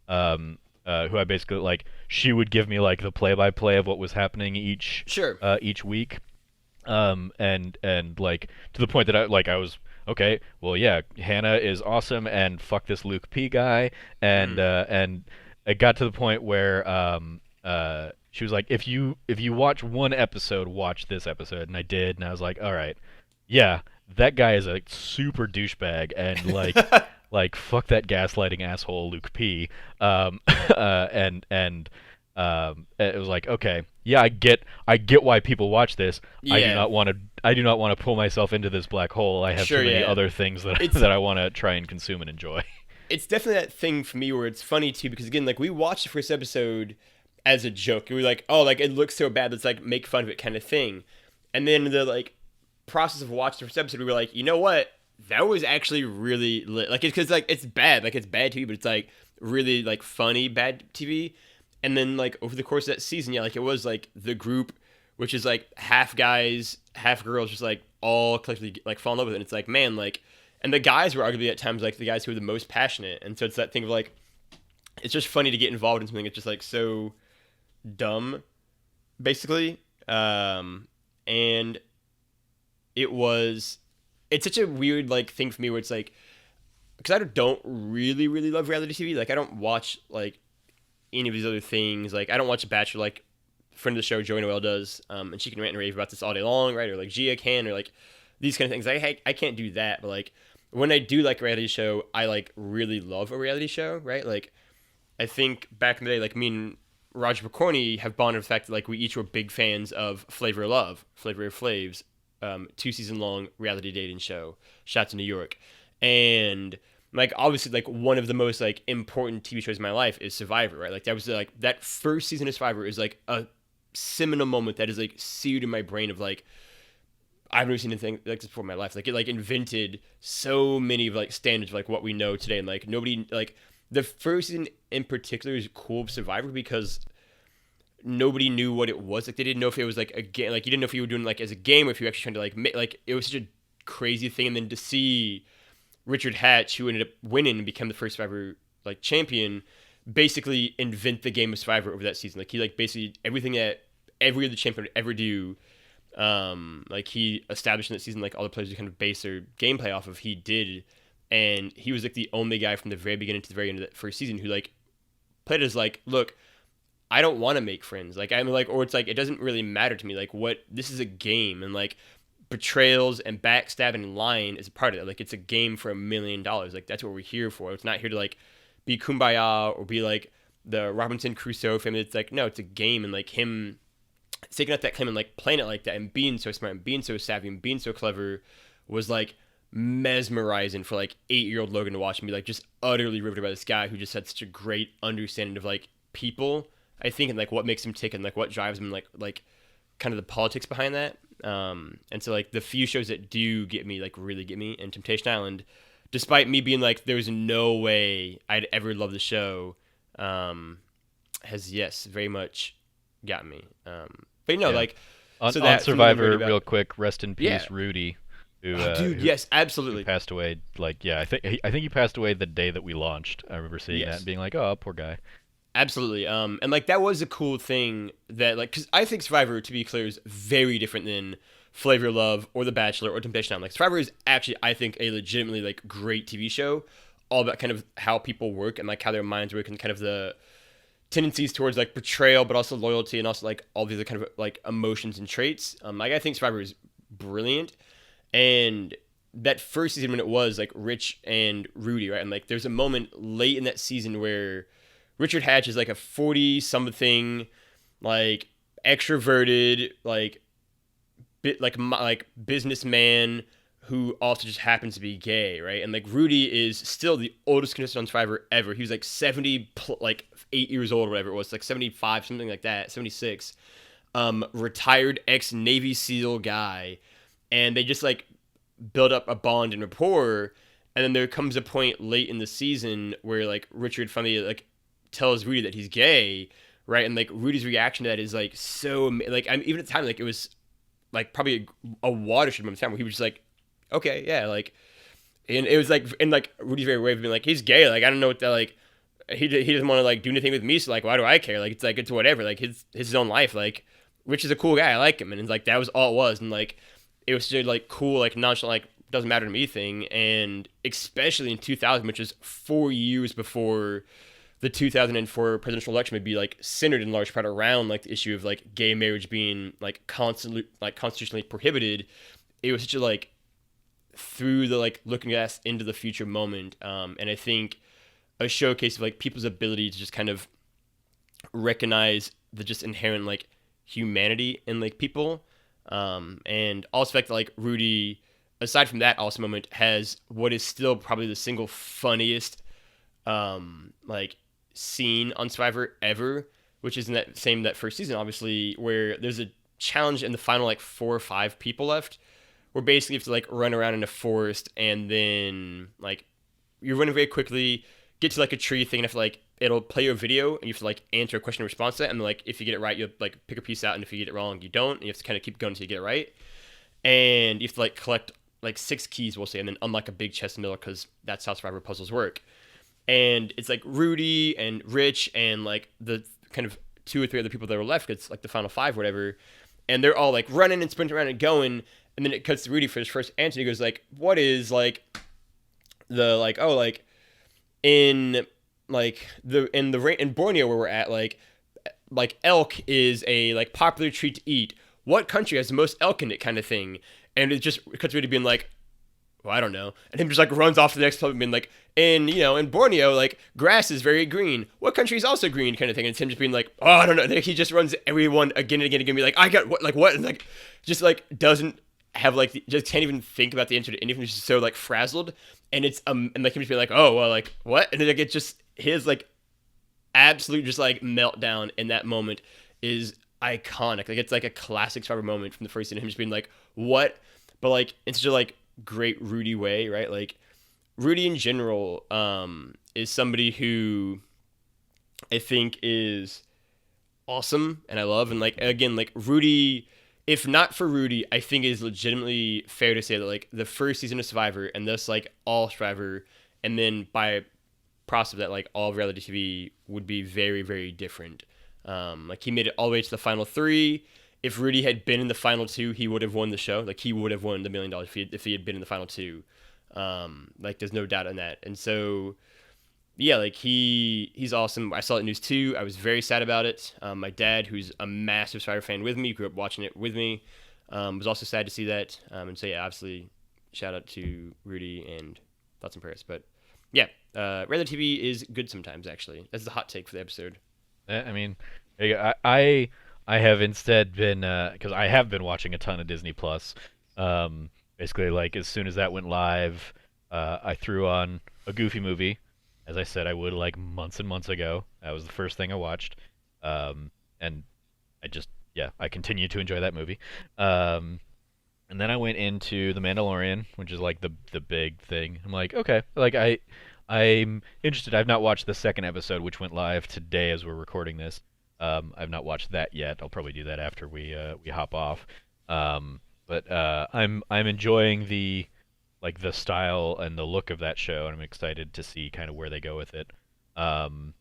who I basically like. She would give me like the play-by-play of what was happening Sure. each week, and like to the point that I was okay. Well, yeah, Hannah is awesome, and fuck this Luke P guy, and it got to the point where she was like, if you watch one episode, watch this episode, and I did, and I was like, all right, yeah, that guy is a super douchebag, and like like fuck that gaslighting asshole Luke P. And it was like, okay, yeah, I get why people watch this. Yeah. I do not want to pull myself into this black hole. I have Sure, too many yeah. other things that It's- that I want to try and consume and enjoy. It's definitely that thing for me where it's funny too, because again, like we watched the first episode as a joke. We were like, oh, like it looks so bad, let's like make fun of it kind of thing. And then the like process of watching the first episode, we were like, you know what? That was actually really lit. Like it's because like it's bad, like it's bad TV, but it's like really like funny bad TV. And then like over the course of that season, yeah, like it was like the group, which is like half guys, half girls, just like all collectively like fall in love with it. And it's like, man, like And the guys were arguably at times like the guys who were the most passionate. And so it's that thing of like, it's just funny to get involved in something that's just like so dumb, basically. And it was, it's such a weird like thing for me where it's like, because I don't really love reality TV. Like I don't watch like any of these other things. Like I don't watch Bachelor like friend of the show Joey Noel does, and she can rant and rave about this all day long, right? Or like Gia can, or like these kind of things. I can't do that, but like when I do like a reality show, I like really love a reality show, right? Like I think back in the day, like me and Roger McCorney have bonded with the fact that like we each were big fans of Flavor of Love, Flavor of Flav's 2-season long reality dating show, shot to New York, and like obviously like one of the most like important TV shows in my life is Survivor, right? Like that was like that first season of Survivor is like a seminal moment that is like seared in my brain of like I've never seen anything like this before in my life. Like it like invented so many of like standards of like what we know today, and like nobody like the first season in particular is cool of Survivor because nobody knew what it was. Like they didn't know if it was like a game. Like you didn't know if you were doing like as a game or if you were actually trying to like make, like it was such a crazy thing. And then to see Richard Hatch, who ended up winning and become the first Survivor like champion, basically invent the game of Survivor over that season. Like he like basically everything that every other champion would ever do. Like he established in that season, like all the players who kind of base their gameplay off of, he did, and he was like the only guy from the very beginning to the very end of that first season who like played as like, look, I don't want to make friends, like I'm like, or it's like it doesn't really matter to me, like what this is a game, and like betrayals and backstabbing and lying is a part of it. Like it's a game for $1,000,000. Like that's what we're here for. It's not here to like be kumbaya or be like the Robinson Crusoe family. It's like no, it's a game, and like him taking out that claim and like playing it like that and being so smart and being so savvy and being so clever was like mesmerizing for like 8-year-old Logan to watch and be like just utterly riveted by this guy who just had such a great understanding of like people, I think, and like what makes him tick and like what drives him, like kind of the politics behind that. And so like the few shows that do get me, like really get me, and Temptation Island, despite me being like there's no way I'd ever love the show, has yes very much got me. But you know, Yeah. like On, so on that something I'm worried Survivor, about. real quick, rest in Yeah, peace, Rudy, who oh, dude, who yes, absolutely, passed away. Like, yeah, I think he passed away the day that we launched. I remember seeing that and yes, being like, oh, poor guy. absolutely. And like that was a cool thing that like because I think Survivor, to be clear, is very different than Flavor of Love or The Bachelor or Temptation Island. Like Survivor is actually, I think, a legitimately like great TV show, all about kind of how people work and like how their minds work and kind of the tendencies towards like betrayal, but also loyalty and also like all these other kind of like emotions and traits. Like I think Survivor is brilliant, and that first season when it was like Rich and Rudy, right? And like there's a moment late in that season where Richard Hatch is like a 40 something, like extroverted, like bit like businessman who also just happens to be gay, right? And like Rudy is still the oldest contestant on Survivor ever. He was like 70, like 8 years old or whatever it was, like 75, something like that, 76. Retired ex Navy SEAL guy, and they just like build up a bond and rapport. And then there comes a point late in the season where like Richard finally like tells Rudy that he's gay, right? And like Rudy's reaction to that is like so like I'm even at the time like it was like probably a watershed moment in time where he was just like, okay, yeah, like, and it was like, and like Rudy's very way of being like, he's gay, like I don't know what that like, he doesn't want to like do anything with me, so like why do I care? Like it's whatever, like his own life. Like Rich is a cool guy, I like him, and it's like that was all it was, and like it was just like cool, like nonchalant, like doesn't matter to me thing, and especially in 2000, which is 4 years before the 2004 presidential election, would be like centered in large part around like the issue of like gay marriage being like constantly like constitutionally prohibited. It was such a like through the like looking at into the future moment, and I think a showcase of like people's ability to just kind of recognize the just inherent like humanity in like people, and also the fact that like Rudy, aside from that awesome moment, has what is still probably the single funniest like scene on Survivor ever, which is in that first season, obviously, where there's a challenge in the final like 4 or 5 people left, where basically you have to like run around in a forest, and then like you're running very quickly, get to like a tree thing, and have to like it'll play your video, and you have to like answer a question in response to that, and like if you get it right, you like pick a piece out, and if you get it wrong, you don't, and you have to kind of keep going until you get it right, and you have to like collect like 6 keys, we'll say, and then unlock a big chest in the middle because that's how survivor puzzles work. And it's like Rudy and Rich and like the kind of 2 or 3 other people that were left. It's like the final 5, whatever, and they're all like running and sprinting around and going. And then it cuts to Rudy for his first answer. He goes like, "What is like the like oh in like the in Borneo where we're at like elk is a like popular treat to eat. What country has the most elk in it?" kind of thing. And it just cuts to Rudy being like, "Well, I don't know," and him just like runs off to the next club and being like, in Borneo, like grass is very green. What country is also green, kind of thing. And it's him just being like, "Oh, I don't know." And he just runs everyone again and again and again, be like, "I got what," and like just like doesn't have like just can't even think about the answer to anything. He's just so like frazzled, and it's and like him just being like, "Oh well, like what," and then like it's just his like absolute just like meltdown in that moment is iconic. Like it's like a classic Survivor moment from the first scene. Him just being like, "What," but like in such a like great Rudy way, right? Like Rudy in general is somebody who I think is awesome and I love. And like again, like Rudy, if not for Rudy, I think it is legitimately fair to say that like the first season of Survivor and thus like all Survivor, and then by process of that, like all of reality TV would be very, very different. Like he made it all the way to the final 3. If Rudy had been in the final 2, he would have won the show. Like he would have won the $1 million if he had been in the final 2. Like there's no doubt on that. And so yeah, like he's awesome. I saw it in News 2. I was very sad about it. My dad, who's a massive Survivor fan with me, grew up watching it with me, was also sad to see that. And so yeah, obviously shout out to Rudy and thoughts and prayers. But yeah, reality TV is good sometimes. Actually, that's the hot take for the episode. I mean, I have instead been because I have been watching a ton of Disney Plus. Basically, like as soon as that went live, I threw on a Goofy movie, as I said I would like months and months ago. That was the first thing I watched, and I just yeah I continue to enjoy that movie. And then I went into The Mandalorian, which is like the big thing. I'm like, okay, like I'm interested. I've not watched the second episode, which went live today as we're recording this. I've not watched that yet. I'll probably do that after we hop off. But I'm enjoying the style and the look of that show, and I'm excited to see kind of where they go with it. And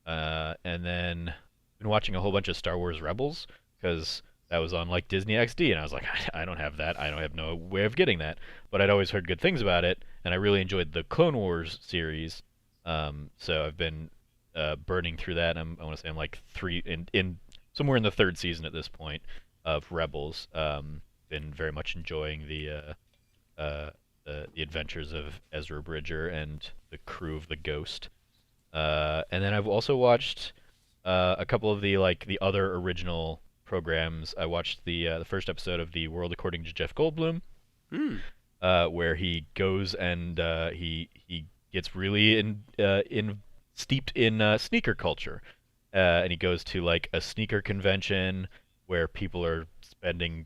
then been watching a whole bunch of Star Wars Rebels because that was on like Disney XD, and I was like, I don't have that. I don't have no way of getting that. But I'd always heard good things about it, and I really enjoyed the Clone Wars series. So I've been burning through that. I want to say I'm like in somewhere in the third season at this point of Rebels. Been very much enjoying the adventures of Ezra Bridger and the crew of the Ghost. And then I've also watched a couple of the other original programs. I watched the first episode of The World According to Jeff Goldblum, Hmm. where he goes and he gets really in steeped in sneaker culture, and he goes to like a sneaker convention where people are spending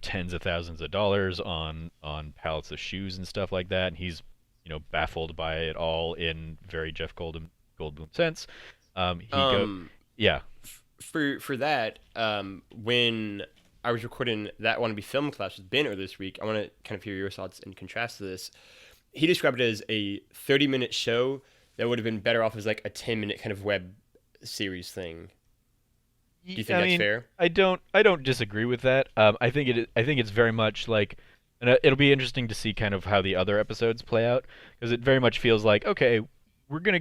tens of thousands of dollars on pallets of shoes and stuff like that, and he's baffled by it all in very Jeff Goldblum sense. He go Um, yeah. for that, when I was recording that Wanna Be Film class with Ben earlier this week, I want to kind of hear your thoughts in contrast to this. He described it as a 30-minute show that would have been better off as like a 10-minute kind of web series thing. Do you think I that's mean, fair? I don't disagree with that. I think it's very much like, and it'll be interesting to see kind of how the other episodes play out because it very much feels like okay, we're gonna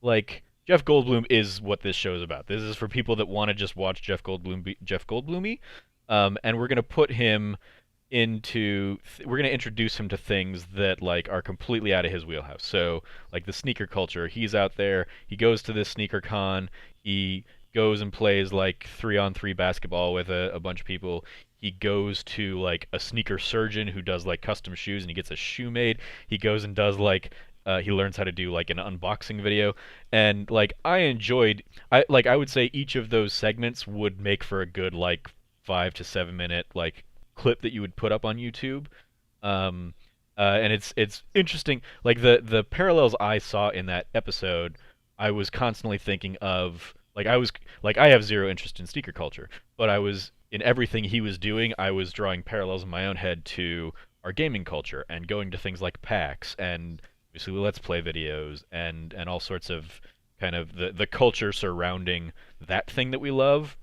like Jeff Goldblum is what this show is about. This is for people that want to just watch Jeff Goldblummy, and we're gonna put him we're gonna introduce him to things that like are completely out of his wheelhouse. So like the sneaker culture, he's out there. He goes to this sneaker con. He goes and plays like 3-on-3 basketball with a bunch of people. He goes to like a sneaker surgeon who does like custom shoes and he gets a shoe made. He goes and does like he learns how to do like an unboxing video, and like I would say each of those segments would make for a good like 5 to 7 minute like clip that you would put up on YouTube. And it's interesting like the parallels I saw in that episode. I was constantly thinking of I have zero interest in sneaker culture, but I was in everything he was doing. I was drawing parallels in my own head to our gaming culture and going to things like PAX and obviously Let's Play videos and all sorts of kind of the culture surrounding that thing that we love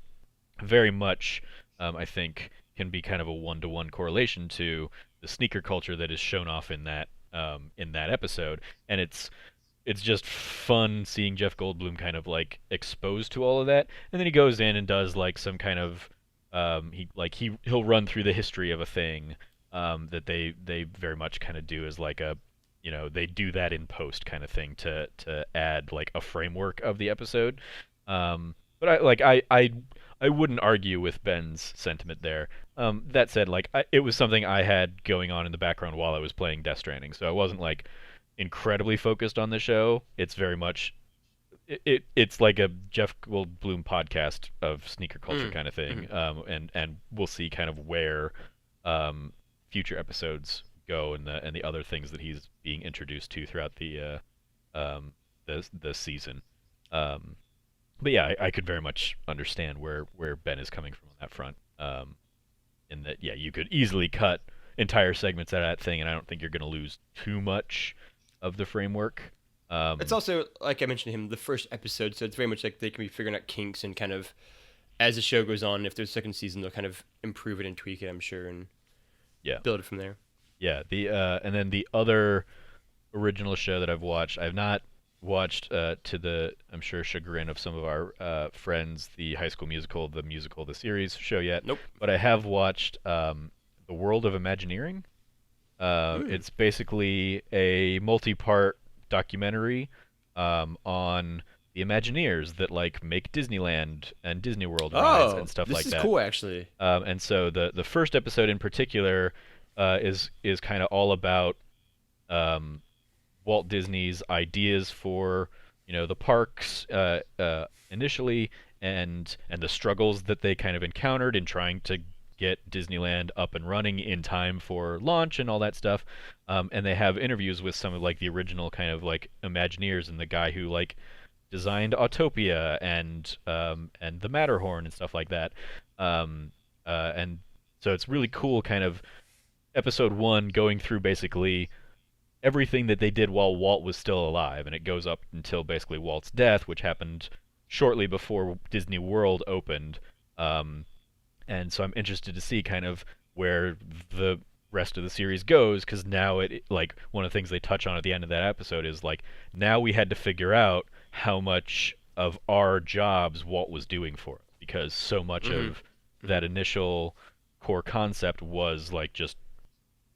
very much, I think, can be kind of a one-to-one correlation to the sneaker culture that is shown off in that episode, and it's just fun seeing Jeff Goldblum kind of like exposed to all of that, and then he goes in and does like some kind of he'll run through the history of a thing that they very much kind of do as like a they do that in post kind of thing to add like a framework of the episode. But I wouldn't argue with Ben's sentiment there. That said, like it was something I had going on in the background while I was playing Death Stranding, so I wasn't like incredibly focused on the show. It's very much it's like a Jeff Goldblum podcast of sneaker culture kind of thing, and we'll see kind of where future episodes go and the other things that he's being introduced to throughout the season. But yeah, I could very much understand where Ben is coming from on that front. In that, yeah, you could easily cut entire segments out of that thing, and I don't think you're going to lose too much of the framework. It's also, like I mentioned to him, the first episode, so it's very much like they can be figuring out kinks and kind of, as the show goes on, if there's a second season, they'll kind of improve it and tweak it, I'm sure, and Yeah, build it from there. yeah. And then the other original show that I've watched, I've not watched to the I'm sure chagrin of some of our friends, the High School Musical, the series show yet, Nope. but I have watched The World of Imagineering. It's basically a multi-part documentary on the Imagineers that like make Disneyland and Disney World rides Oh, and stuff this like is that. cool, actually. And so the first episode in particular is kind of all about um, Walt Disney's ideas for the parks initially, and the struggles that they kind of encountered in trying to get Disneyland up and running in time for launch and all that stuff. And they have interviews with some of like the original kind of like Imagineers and the guy who like designed Autopia and the Matterhorn and stuff like that. And so it's really cool, kind of episode one going through basically everything that they did while Walt was still alive, and it goes up until basically Walt's death, which happened shortly before Disney World opened. And so I'm interested to see kind of where the rest of the series goes, because now like one of the things they touch on at the end of that episode is like now we had to figure out how much of our jobs Walt was doing for us, because so much of that initial core concept was like just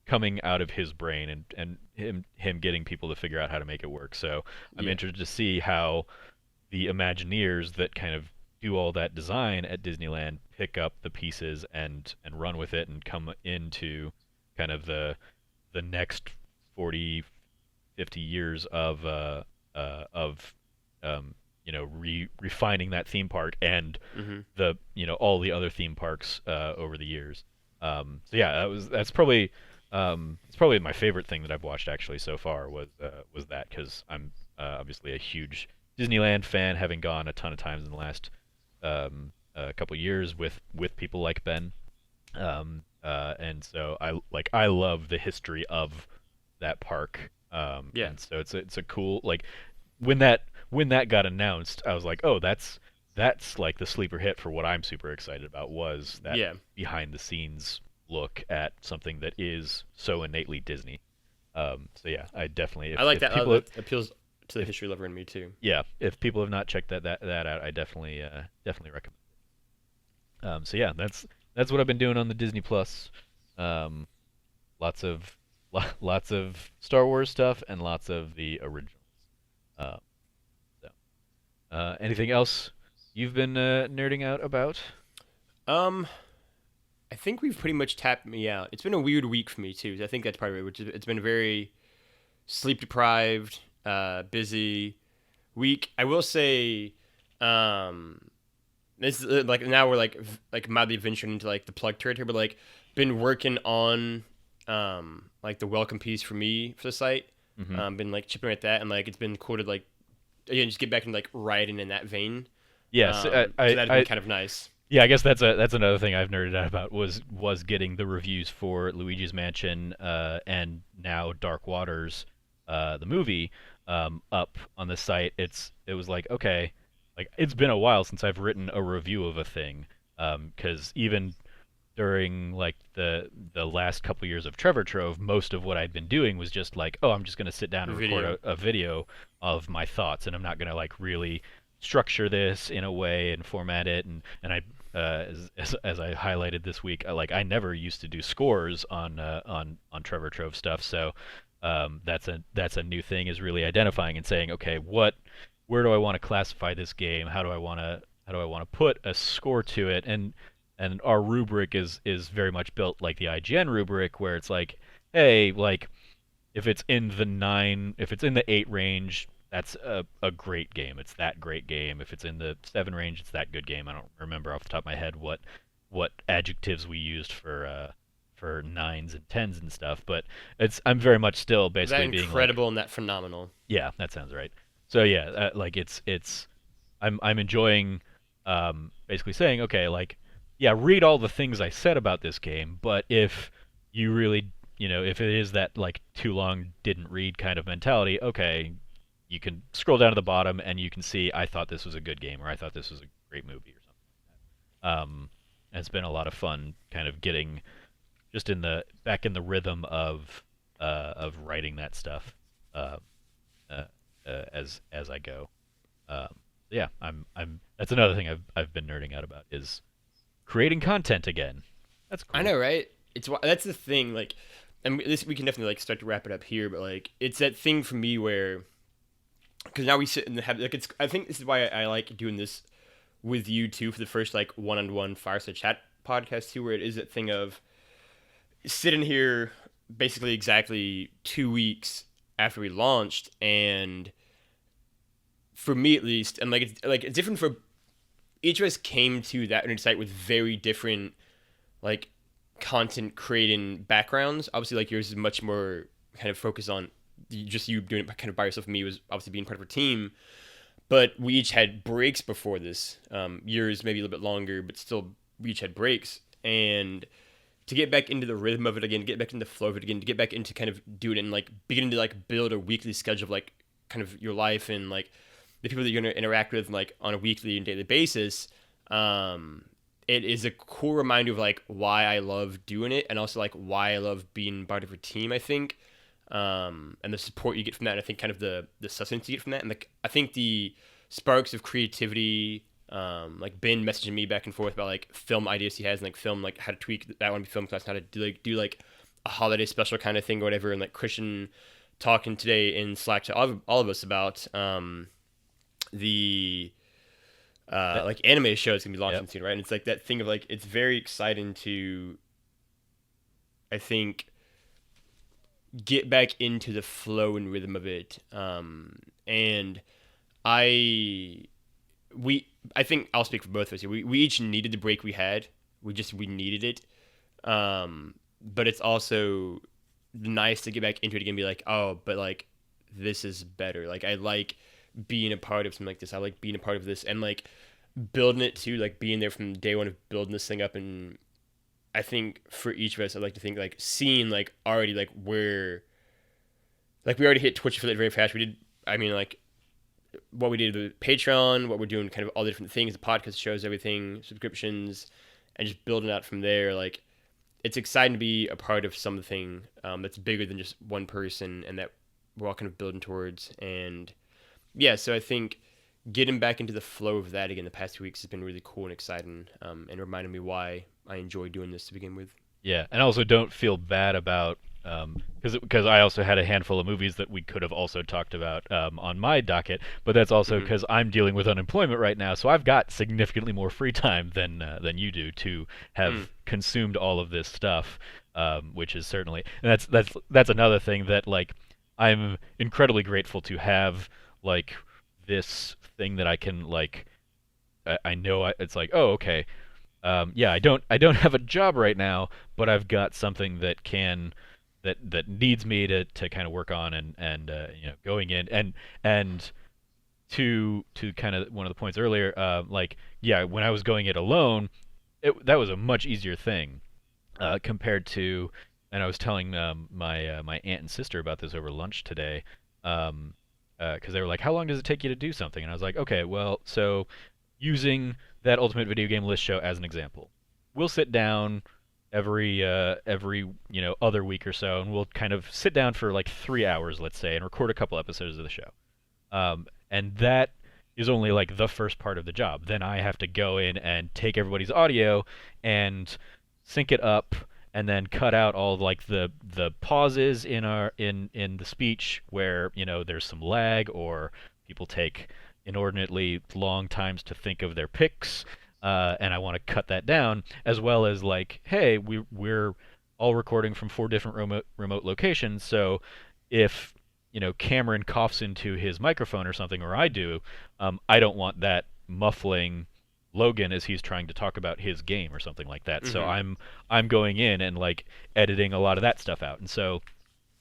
coming out of his brain and him getting people to figure out how to make it work. So I'm Yeah. interested to see how the Imagineers that kind of do all that design at Disneyland pick up the pieces and run with it and come into kind of the next 40 50 years of refining that theme park and hmm the all the other theme parks over the years. So yeah, that's probably it's probably my favorite thing that I've watched actually so far was that, because I'm obviously a huge Disneyland fan, having gone a ton of times in the last couple years with people like Ben, and so I love the history of that park, Yeah. and so it's a cool like when that got announced, I was like, oh, that's like the sleeper hit for what I'm super excited about, was that Yeah. behind the scenes look at something that is so innately Disney. So yeah, I definitely I like if that. people That appeals to the history lover in me, too. yeah, if people have not checked that out, I definitely recommend. So yeah, that's what I've been doing on the Disney Plus. Um, lots of lots of Star Wars stuff and lots of the originals. Uh, so, anything else you've been nerding out about? Um, I think we've pretty much tapped me out. It's been a weird week for me, too. I think that's part of it, which is it's been very sleep deprived, busy week. I will say, um, this is like now we're like mildly venturing into like the plug territory, but like been working on like the welcome piece for me for the site. Hmm. Been like chipping at that, and like it's been quoted like again just get back into like writing in that vein. Yes, So that's been kind of nice. Yeah, I guess that's another thing I've nerded out about was getting the reviews for Luigi's Mansion and now Dark Waters, the movie, up on the site. It was like okay, like it's been a while since I've written a review of a thing, because even during like the last couple years of Trevor Trove, most of what I'd been doing was just like, oh, I'm just gonna sit down and record Video. a video of my thoughts, and I'm not gonna like really structure this in a way and format it, and I as I highlighted this week, like I never used to do scores on Trevor Trove stuff, so that's a new thing is really identifying and saying, okay, where do I want to classify this game? How do I want to put a score to it? And our rubric is very much built like the IGN rubric, where it's like, hey, like if it's in the 9, if it's in the 8 range, that's a great game. It's that great game. If it's in the 7 range, it's that good game. I don't remember off the top of my head what adjectives we used for 9s and 10s and stuff, but it's I'm very much still That basically being like, incredible and that phenomenal. yeah, that sounds right. So yeah, like I'm enjoying basically saying, okay, like yeah, read all the things I said about this game, but if you really, if it is that like too long didn't read kind of mentality, okay, you can scroll down to the bottom and you can see I thought this was a good game or I thought this was a great movie or something. And it's been a lot of fun kind of getting just in the back in the rhythm of writing that stuff uh, uh, as I go. Um, yeah, I'm that's another thing I've been nerding out about is creating content again. That's I cool. know, right? That's the thing. Like, and this we can definitely like start to wrap it up here, but like it's that thing for me where because now we sit and have like it's. I think this is why I like doing this with you too for the first like one-on-one fireside chat podcast too, where it is that thing of sitting here basically exactly 2 weeks after we launched, and for me at least, and like it's different for each of us came to that site with very different like content creating backgrounds. Obviously, like yours is much more kind of focused on just you doing it kind of by yourself. Me was obviously being part of a team, but we each had breaks before this. Yours maybe a little bit longer, but still we each had breaks. And to get back into the rhythm of it again, get back into the flow of it again, to get back into kind of doing it and like beginning to like build a weekly schedule of like kind of your life and like the people that you're gonna interact with like on a weekly and daily basis. Um, it is a cool reminder of like why I love doing it and also like why I love being part of a team. I think, and the support you get from that. And I think kind of the sustenance you get from that, and like I think the sparks of creativity. Like Ben messaging me back and forth about like film ideas he has and like film like how to tweak that one film class, how to do like a holiday special kind of thing or whatever, and like Christian talking today in Slack to all of us about the That, like anime show is gonna be yep. launching soon, right? And it's like that thing of like it's very exciting to I think get back into the flow and rhythm of it. And I we I think I'll speak for both of us here. We each needed the break we had. We needed it. But it's also nice to get back into it again and be like, oh, but like this is better. Like I like being a part of something like this. I like being a part of this and like building it too, like being there from day one of building this thing up. And I think for each of us, I'd like to think like seeing like already like where like we already hit Twitch for that very fast. We did. I mean like what we did with Patreon, what we're doing, kind of all the different things, the podcast shows, everything, subscriptions, and just building out from there. Like it's exciting to be a part of something that's bigger than just one person and that we're all kind of building towards. And yeah, so I think getting back into the flow of that again the past 2 weeks has been really cool and exciting, and reminded me why I enjoy doing this to begin with. Yeah, and also don't feel bad about because I also had a handful of movies that we could have also talked about on my docket, but that's also Mm-hmm. because I'm dealing with unemployment right now, so I've got significantly more free time than you do to Mm. have consumed all of this stuff, which is certainly and that's another thing that like I'm incredibly grateful to have like this thing that I can like I know it's like oh okay yeah, I don't have a job right now, but I've got something that can that needs me to kind of work on and going in and to kind of one of the points earlier, like yeah, when I was going it alone, that was a much easier thing compared to, and I was telling my aunt and sister about this over lunch today, because they were like, "How long does it take you to do something?" And I was like, "Okay, well, so using that Ultimate Video Game List show as an example, we'll sit down every other week or so, and we'll kind of sit down for like 3 hours, let's say, and record a couple episodes of the show. And that is only like the first part of the job. Then I have to go in and take everybody's audio and sync it up and then cut out all like the pauses in the speech where there's some lag or people take inordinately long times to think of their picks, and I want to cut that down, as well as like, hey, we're all recording from 4 different remote locations, so if Cameron coughs into his microphone or something, or I do, I don't want that muffling Logan as he's trying to talk about his game or something like that. So Mm-hmm. I'm going in and like editing a lot of that stuff out. And so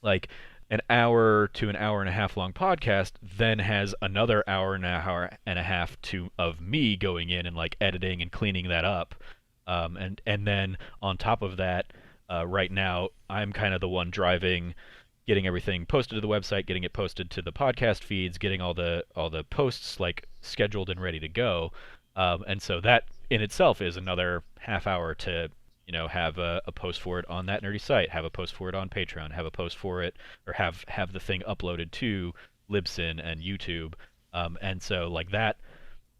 like an hour to an hour and a half long podcast then has another hour and a half to of me going in and like editing and cleaning that up. And then on top of that, right now I'm kind of the one driving, getting everything posted to the website, getting it posted to the podcast feeds, getting all the posts like scheduled and ready to go. And so that in itself is another half hour to have a post for it on that nerdy site, have a post for it on Patreon, have a post for it, or have the thing uploaded to Libsyn and YouTube. And so like that,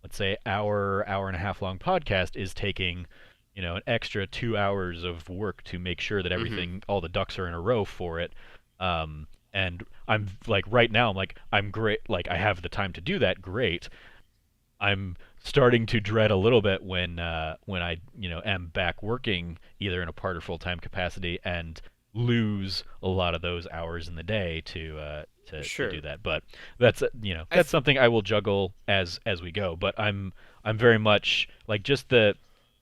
let's say hour and a half long podcast is taking an extra 2 hours of work to make sure that Mm-hmm. everything, all the ducks are in a row for it. And I'm like right now, I'm like I'm great, like I have the time to do that. Great. I'm starting to dread a little bit when I am back working either in a part or full time capacity and lose a lot of those hours in the day to do Sure. that. But that's I that's th- something I will juggle as we go. But I'm very much like just the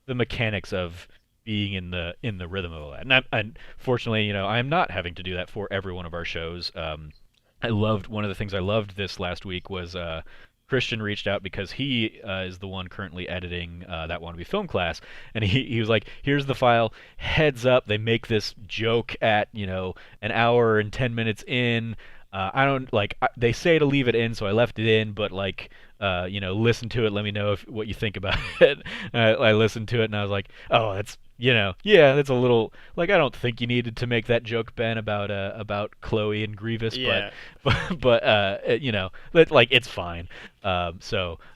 mechanics of being in the rhythm of all that. And fortunately, I'm not having to do that for every one of our shows. I loved one of the things I loved this last week was Christian reached out because he is the one currently editing that Wannabe Film Class, and he was like, "Here's the file. Heads up, they make this joke at an hour and 10 minutes in. I don't like. They say to leave it in, so I left it in, but like." Listen to it. Let me know what you think about it. I listened to it and I was like, oh, that's yeah, that's a little like I don't think you needed to make that joke, Ben, about Chloe and Grievous, but yeah. like it's fine. But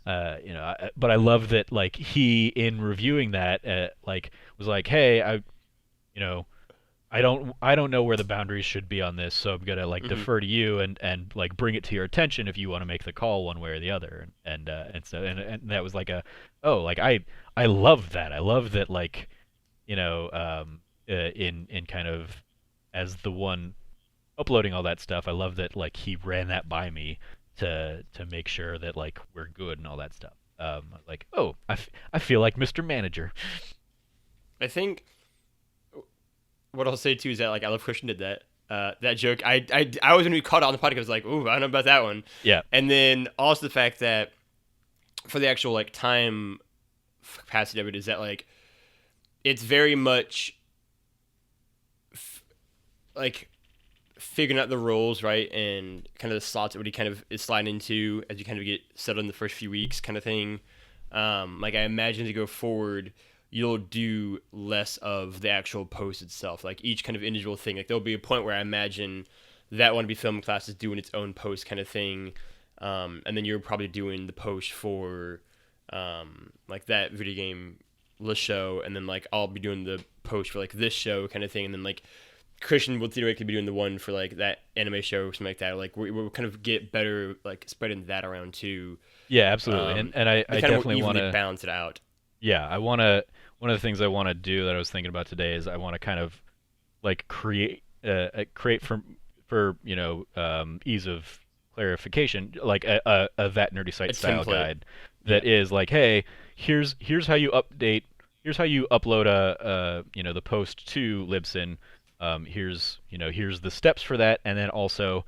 I love that like he in reviewing that like was like, hey, you know I don't know where the boundaries should be on this, so I'm gonna like Mm-hmm. defer to you and like bring it to your attention if you want to make the call one way or the other. And that was like a oh like I love that. I love that like in kind of as the one uploading all that stuff. I love that like he ran that by me to make sure that like we're good and all that stuff. Like oh I feel like Mr. Manager. I think what I'll say too is that like I love Christian did that. That joke, I was when we caught it on the podcast, I was like, ooh, I don't know about that one. Yeah. And then also the fact that for the actual like time capacity of it is that like it's very much f- like figuring out the roles right and kind of the slots that what he kind of is sliding into as you kind of get settled in the first few weeks kind of thing. Like I imagine to go forward, you'll do less of the actual post itself, like each kind of individual thing. Like there'll be a point where I imagine that one to be film class is doing its own post kind of thing, and then you're probably doing the post for like that video game list show, and then like I'll be doing the post for like this show kind of thing, and then like Christian will theoretically be doing the one for like that anime show or something like that. Like we'll kind of get better like spreading that around too, Yeah, absolutely. And to I kind of more definitely want evenly to balance it out. yeah, I want to one of the things I want to do that I was thinking about today is I want to kind of like create for ease of clarification like a that nerdy A site style template, guide yeah. that is like hey here's how you update here's how you upload the post to Libsyn. Here's the steps for that, and then also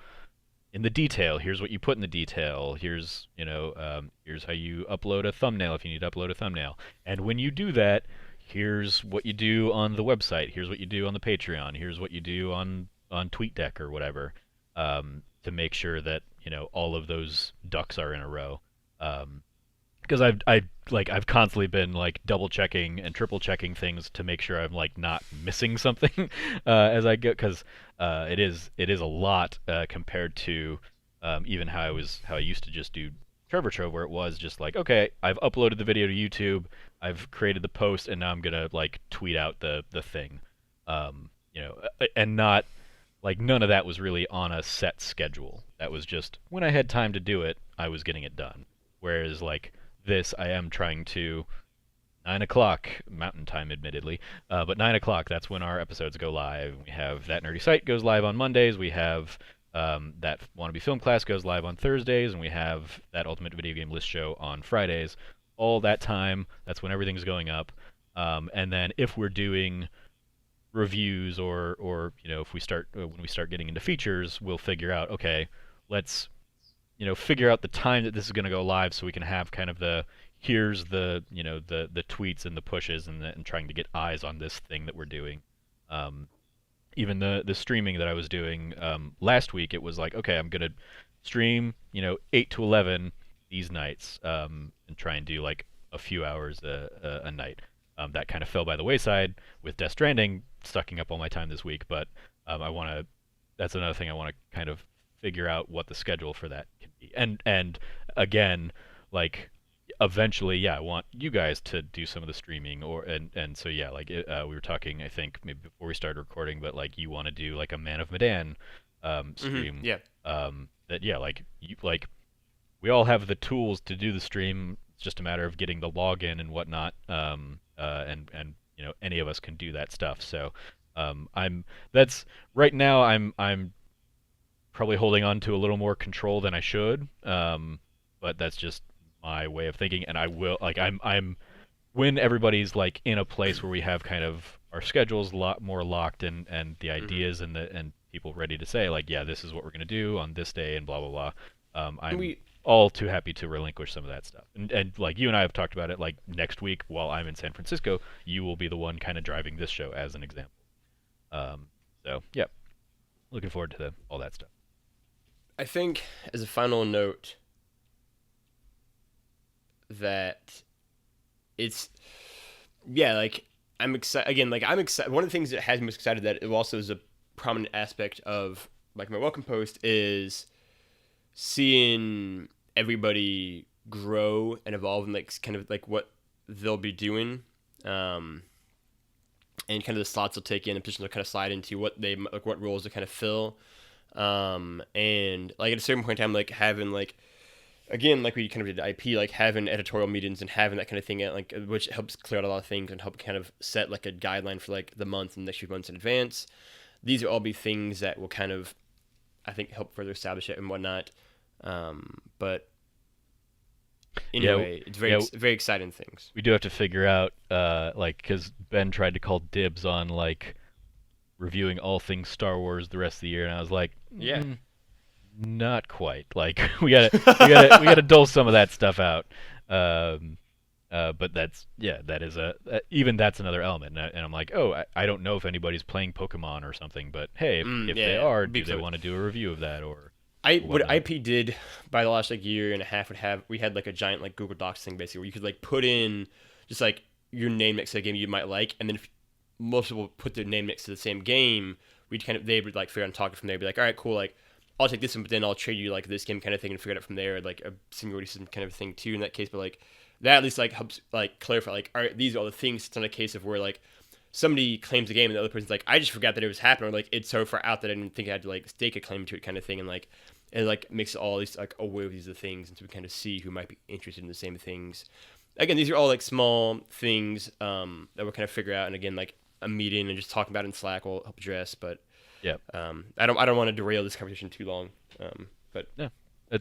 in the detail. Here's what you put in the detail. Here's here's how you upload a thumbnail if you need to upload a thumbnail. And when you do that, here's what you do on the website. Here's what you do on the Patreon. Here's what you do on TweetDeck or whatever, to make sure that all of those ducks are in a row. Because I've constantly been like double checking and triple checking things to make sure I'm like not missing something as I go, because it is a lot compared to even how I used to just do Trevor Show, where it was just like, okay, I've uploaded the video to YouTube, I've created the post, and now I'm gonna like tweet out the thing, and not like none of that was really on a set schedule. That was just when I had time to do it, I was getting it done. Whereas like this, I am trying to 9 o'clock Mountain Time, admittedly, but 9 o'clock. That's when our episodes go live. We have That Nerdy Site goes live on Mondays. We have that Wannabe Film Class goes live on Thursdays, and we have that Ultimate Video Game List show on Fridays. All that time, that's when everything's going up. And then if we're doing reviews or if we start when we start getting into features, we'll figure out, okay, let's figure out the time that this is going to go live so we can have kind of here's the tweets and the pushes and trying to get eyes on this thing that we're doing. Even the streaming that I was doing last week, it was like, okay, I'm going to stream 8 to 11 these nights, and try and do like a few hours a night. That kind of fell by the wayside with Death Stranding sucking up all my time this week, but that's another thing I want to kind of figure out what the schedule for that can be. And again, like eventually, yeah, I want you guys to do some of the streaming, and so yeah, like we were talking, I think maybe before we started recording, but like you want to do like a Man of Medan stream. Yeah. That yeah, like we all have the tools to do the stream. It's just a matter of getting the login and whatnot. And any of us can do that stuff. So that's right now I'm probably holding on to a little more control than I should. But that's just my way of thinking, and I will like I'm when everybody's like in a place where we have kind of our schedules a lot more locked and the ideas and people ready to say like, yeah, this is what we're gonna do on this day and blah blah blah. I'm all too happy to relinquish some of that stuff. And like you and I have talked about it, like next week while I'm in San Francisco, you will be the one kind of driving this show as an example. So yeah, looking forward to all that stuff. I think as a final note that it's like I'm excited again. Like I'm excited. One of the things that has me most excited that it also is a prominent aspect of like my welcome post is seeing everybody grow and evolve and like kind of like what they'll be doing, and kind of the slots they'll take in and positions they'll kind of slide into, what they like, what roles they kind of fill, and like at a certain point in time, like having like again like we kind of did IP, like having editorial meetings and having that kind of thing like which helps clear out a lot of things and help kind of set like a guideline for like the month and next few months in advance. These will all be things that will kind of I think help further establish it and whatnot. But anyway, it's very exciting things. We do have to figure out, like, because Ben tried to call dibs on like reviewing all things Star Wars the rest of the year, and I was like, yeah, not quite. Like, we gotta dole some of that stuff out. But that is even that's another element, and I'm like, oh, I don't know if anybody's playing Pokemon or something, but hey, if they are, do they want to do a review of that or? What IP did by the last like year and a half we had like a giant like Google Docs thing basically where you could like put in just like your name next to a game you might like, and then if most people put their name next to the same game, they would like figure out and talk it from there, be like, all right, cool, like I'll take this one, but then I'll trade you like this game kind of thing and figure it out from there, like a seniority system kind of thing too in that case. But like that at least like helps like clarify like, all right, these are all the things. It's not a case of where like somebody claims a game and the other person's like, I just forgot that it was happening, or like it's so far out that I didn't think I had to like stake a claim to it kind of thing, and like it like makes all these like aware of these are the things, and so we kind of see who might be interested in the same things. Again, these are all like small things that we'll kind of figure out, and again like a meeting and just talking about it in Slack will help address. But yeah, I don't want to derail this conversation too long. But yeah,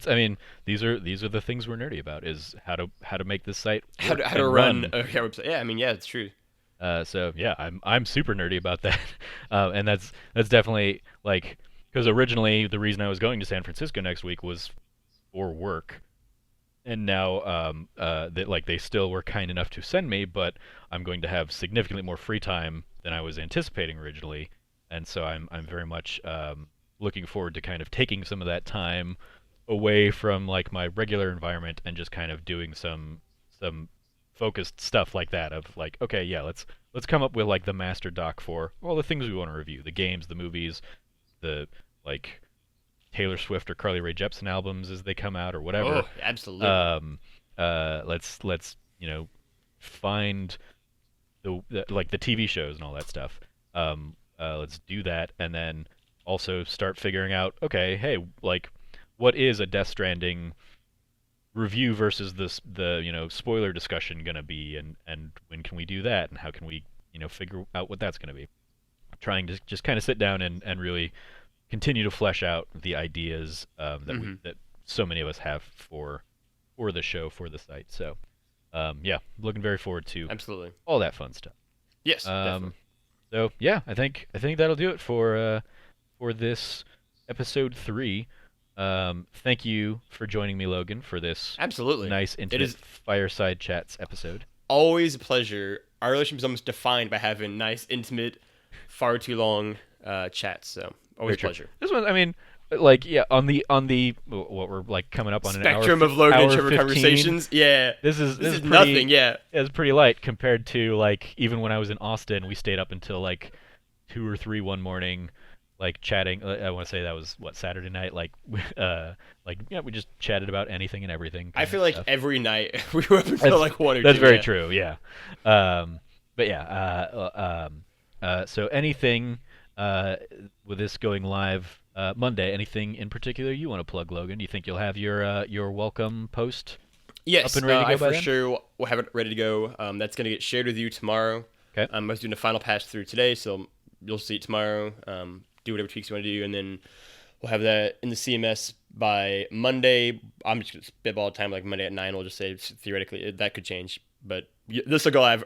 I mean these are the things we're nerdy about, is how to make this site how to run a website. Yeah, I mean it's true. So yeah, I'm super nerdy about that, and that's definitely like Because originally the reason I was going to San Francisco next week was for work, and now that like they still were kind enough to send me, but I'm going to have significantly more free time than I was anticipating originally, and so I'm very much looking forward to kind of taking some of that time away from like my regular environment and just kind of doing some focused stuff like that of like, okay, yeah, let's come up with like the master doc for all the things we want to review, the games, the movies, the like Taylor Swift or Carly Rae Jepsen albums as they come out or whatever. Oh, absolutely. Um, let's find the like the TV shows and all that stuff. Let's do that, and then also start figuring out, okay, hey, like, what is a Death Stranding review versus the spoiler discussion gonna be, and when can we do that, and how can we figure out what that's gonna be? Trying to just kind of sit down and really continue to flesh out the ideas Hmm. that so many of us have for the show, for the site. So yeah, looking very forward to Absolutely. all that fun stuff. Yes, Um, definitely. so yeah, I think that'll do it for this episode 3. Thank you for joining me, Logan, for this Absolutely. nice, It intimate is fireside chats episode. always a pleasure. Our relationship is almost defined by having nice, intimate, far too long chats. So always Very a true. pleasure. This one, I mean, like yeah, on the what we're like coming up on an hour Spectrum of Logan and hour Trevor 15. conversations. Yeah. This is This this is is pretty nothing. Yeah. it's pretty light compared to like even when I was in Austin, we stayed up until like 2 or 3 one morning, like chatting. I want to say that was what Saturday night, like yeah, we just chatted about anything and everything I kind of feel like stuff. every night we were up until That's like 1 or that's 2. very Yeah. true. Yeah. But yeah. So anything uh, with this going live Monday, anything in particular you want to plug, Logan? Do you think you'll have your welcome post up Yes, and ready to I go by for then? sure will have it ready to go. That's gonna get shared with you tomorrow. Okay. I was doing a final pass through today, so you'll see it tomorrow. Do whatever tweaks you want to do, and then we'll have that in the CMS by Monday. I'm just gonna spitball time like Monday at 9. We'll just say theoretically that could change, but this will go live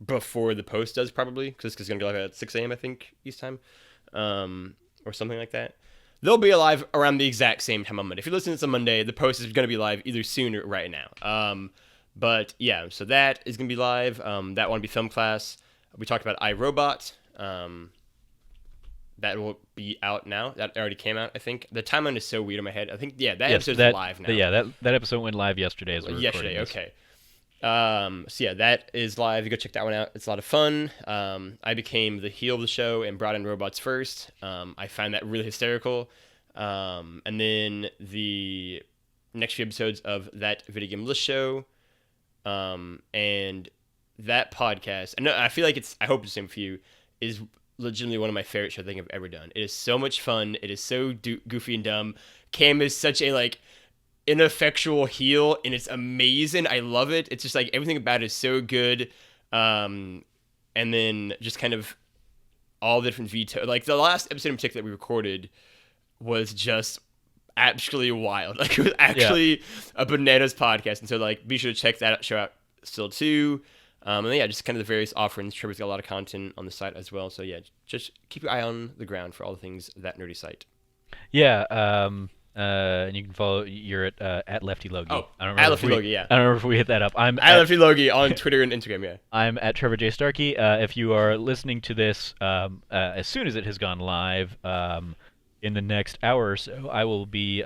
before the post does probably because it's gonna go live at 6 a.m. I think East time, or something like that. They'll be alive around the exact same time on Monday. If you're listening to this on Monday, the post is going to be live either soon or right now. But yeah, so that is going to be live. That one will be film class. We talked about iRobot. That will be out now. That already came out, I think. The timeline is so weird in my head. I think, yeah, that Yes, episode's that live now. yeah that episode went live yesterday as we're recording Yesterday, this. okay. So yeah, that is live. You go check that one out. It's a lot of fun. I became the heel of the show and brought in robots first. I find that really hysterical. And then the next few episodes of that video game list show, and that podcast. And I feel like it's. I hope it's the same for you. Is legitimately one of my favorite shows I think I've ever done. It is so much fun. It is so goofy and dumb. Cam is such a like ineffectual heel, and it's amazing. I love it. It's just like everything about it is so good. And then just kind of all the different veto. Like the last episode in particular that we recorded was just actually wild. Like it was Yeah. actually a bananas podcast. And so like be sure to check that show out still too. And then, yeah, just kind of the various offerings. Trevor's got a lot of content on the site as well. So yeah, just keep your eye on the ground for all the things that nerdy site. Yeah. And you can follow. You're at Lefty Logie. Oh, I don't at remember if Lefty we. Logie, yeah. I don't remember if we hit that up. I Lefty Logie on Twitter and Instagram, yeah. I'm at Trevor J Starkey. If you are listening to this as soon as it has gone live, in the next hour or so, I will be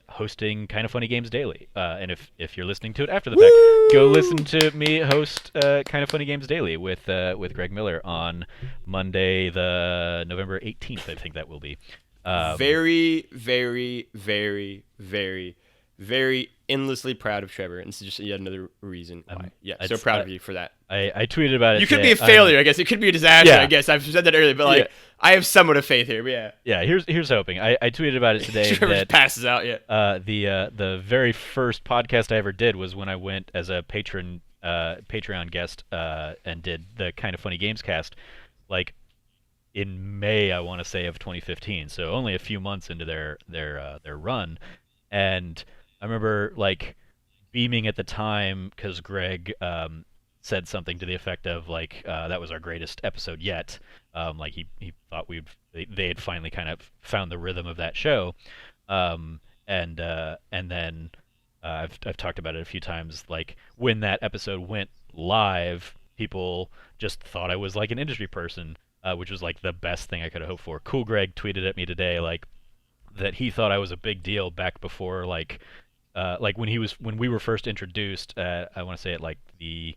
hosting Kind of Funny Games Daily. And if you're listening to it after the fact, go listen to me host Kind of Funny Games Daily with Greg Miller on Monday, the November 18th. I think that will be. Very, very, very, very, very endlessly proud of Trevor, and it's just yet another reason why. Yeah, so proud of you for that. I tweeted about it. You could be today. a failure, I guess. It could be a disaster, Yeah. I guess. I've said that earlier, but like, Yeah. I have somewhat of faith here. But yeah, Yeah, here's hoping. I tweeted about it today Trevor that just passes out. Yeah, the very first podcast I ever did was when I went as a Patreon guest and did the Kind of Funny Games cast, like in May, I want to say, of 2015. So only a few months into their run, and I remember like beaming at the time because Greg said something to the effect of like that was our greatest episode yet. Like he thought they had finally kind of found the rhythm of that show. Um, and then I've talked about it a few times. Like when that episode went live, people just thought I was like an industry person, which was like the best thing I could have hoped for. Cool Greg tweeted at me today like that he thought I was a big deal back before like when we were first introduced. I want to say at like the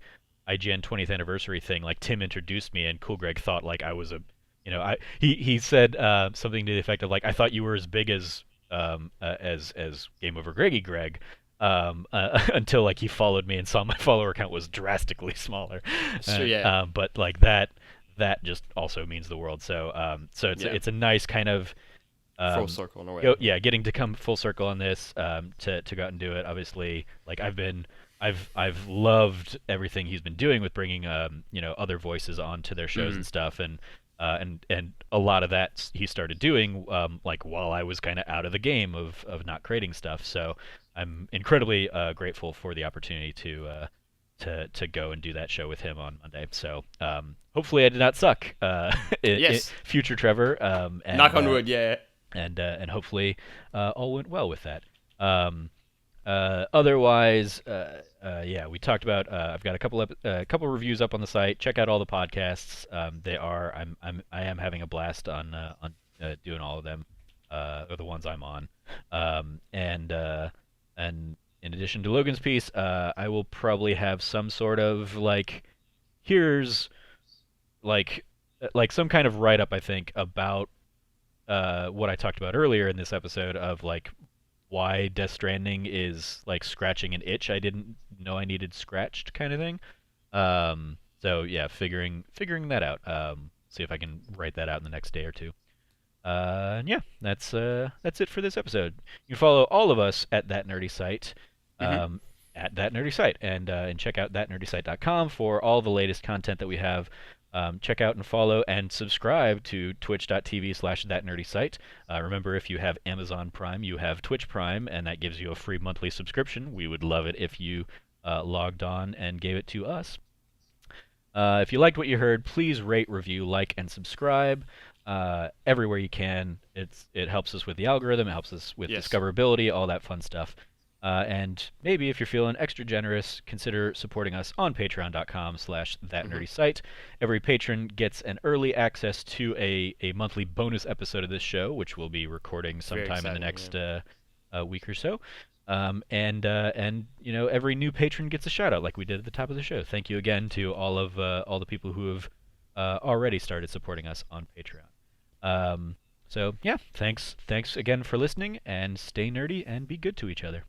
IGN 20th anniversary thing. Like Tim introduced me, and Cool Greg thought like I was a, I he said something to the effect of like I thought you were as big as Game Over Greggy Greg. Until like he followed me and saw my follower count was drastically smaller, So yeah, but like that just also means the world. So yeah, it's a nice kind of full um, circle in a way. yeah, getting to come full circle on this, to go out and do it. Obviously, like I've loved everything he's been doing with bringing other voices onto their shows Mm-hmm. and stuff, and a lot of that he started doing like while I was kind of out of the game of not creating stuff. So I'm incredibly grateful for the opportunity to go and do that show with him on Monday. So hopefully I did not suck, Yes, future Trevor, knock on wood. Yeah. and hopefully all went well with that. Otherwise, yeah, we talked about. I've got a couple reviews up on the site. Check out all the podcasts. They are. I am having a blast on doing all of them, or the ones I'm on. And in addition to Logan's piece, I will probably have some sort of like here's like some kind of write up, I think, about what I talked about earlier in this episode of like why Death Stranding is like scratching an itch I didn't know I needed scratched kind of thing. So yeah, figuring that out. See if I can write that out in the next day or two. And yeah, that's it for this episode. You can follow all of us at that nerdy site. Mm-hmm. Um, at that nerdy site and check out thatnerdysite.com for all the latest content that we have. Check out and follow and subscribe to twitch.tv/thatnerdysite. Remember, if you have Amazon Prime, you have Twitch Prime, and that gives you a free monthly subscription. We would love it if you logged on and gave it to us. If you liked what you heard, please rate, review, like, and subscribe everywhere you can. It helps us with the algorithm, it helps us with Yes. discoverability, all that fun stuff. And maybe if you're feeling extra generous, consider supporting us on Mm-hmm. patreon.com/thatnerdysite. Every patron gets an early access to a monthly bonus episode of this show, which we'll be recording It's very sometime in the exciting. next Yeah. week or so. And every new patron gets a shout out like we did at the top of the show. Thank you again to all the people who have already started supporting us on Patreon. So yeah, thanks again for listening, and stay nerdy and be good to each other.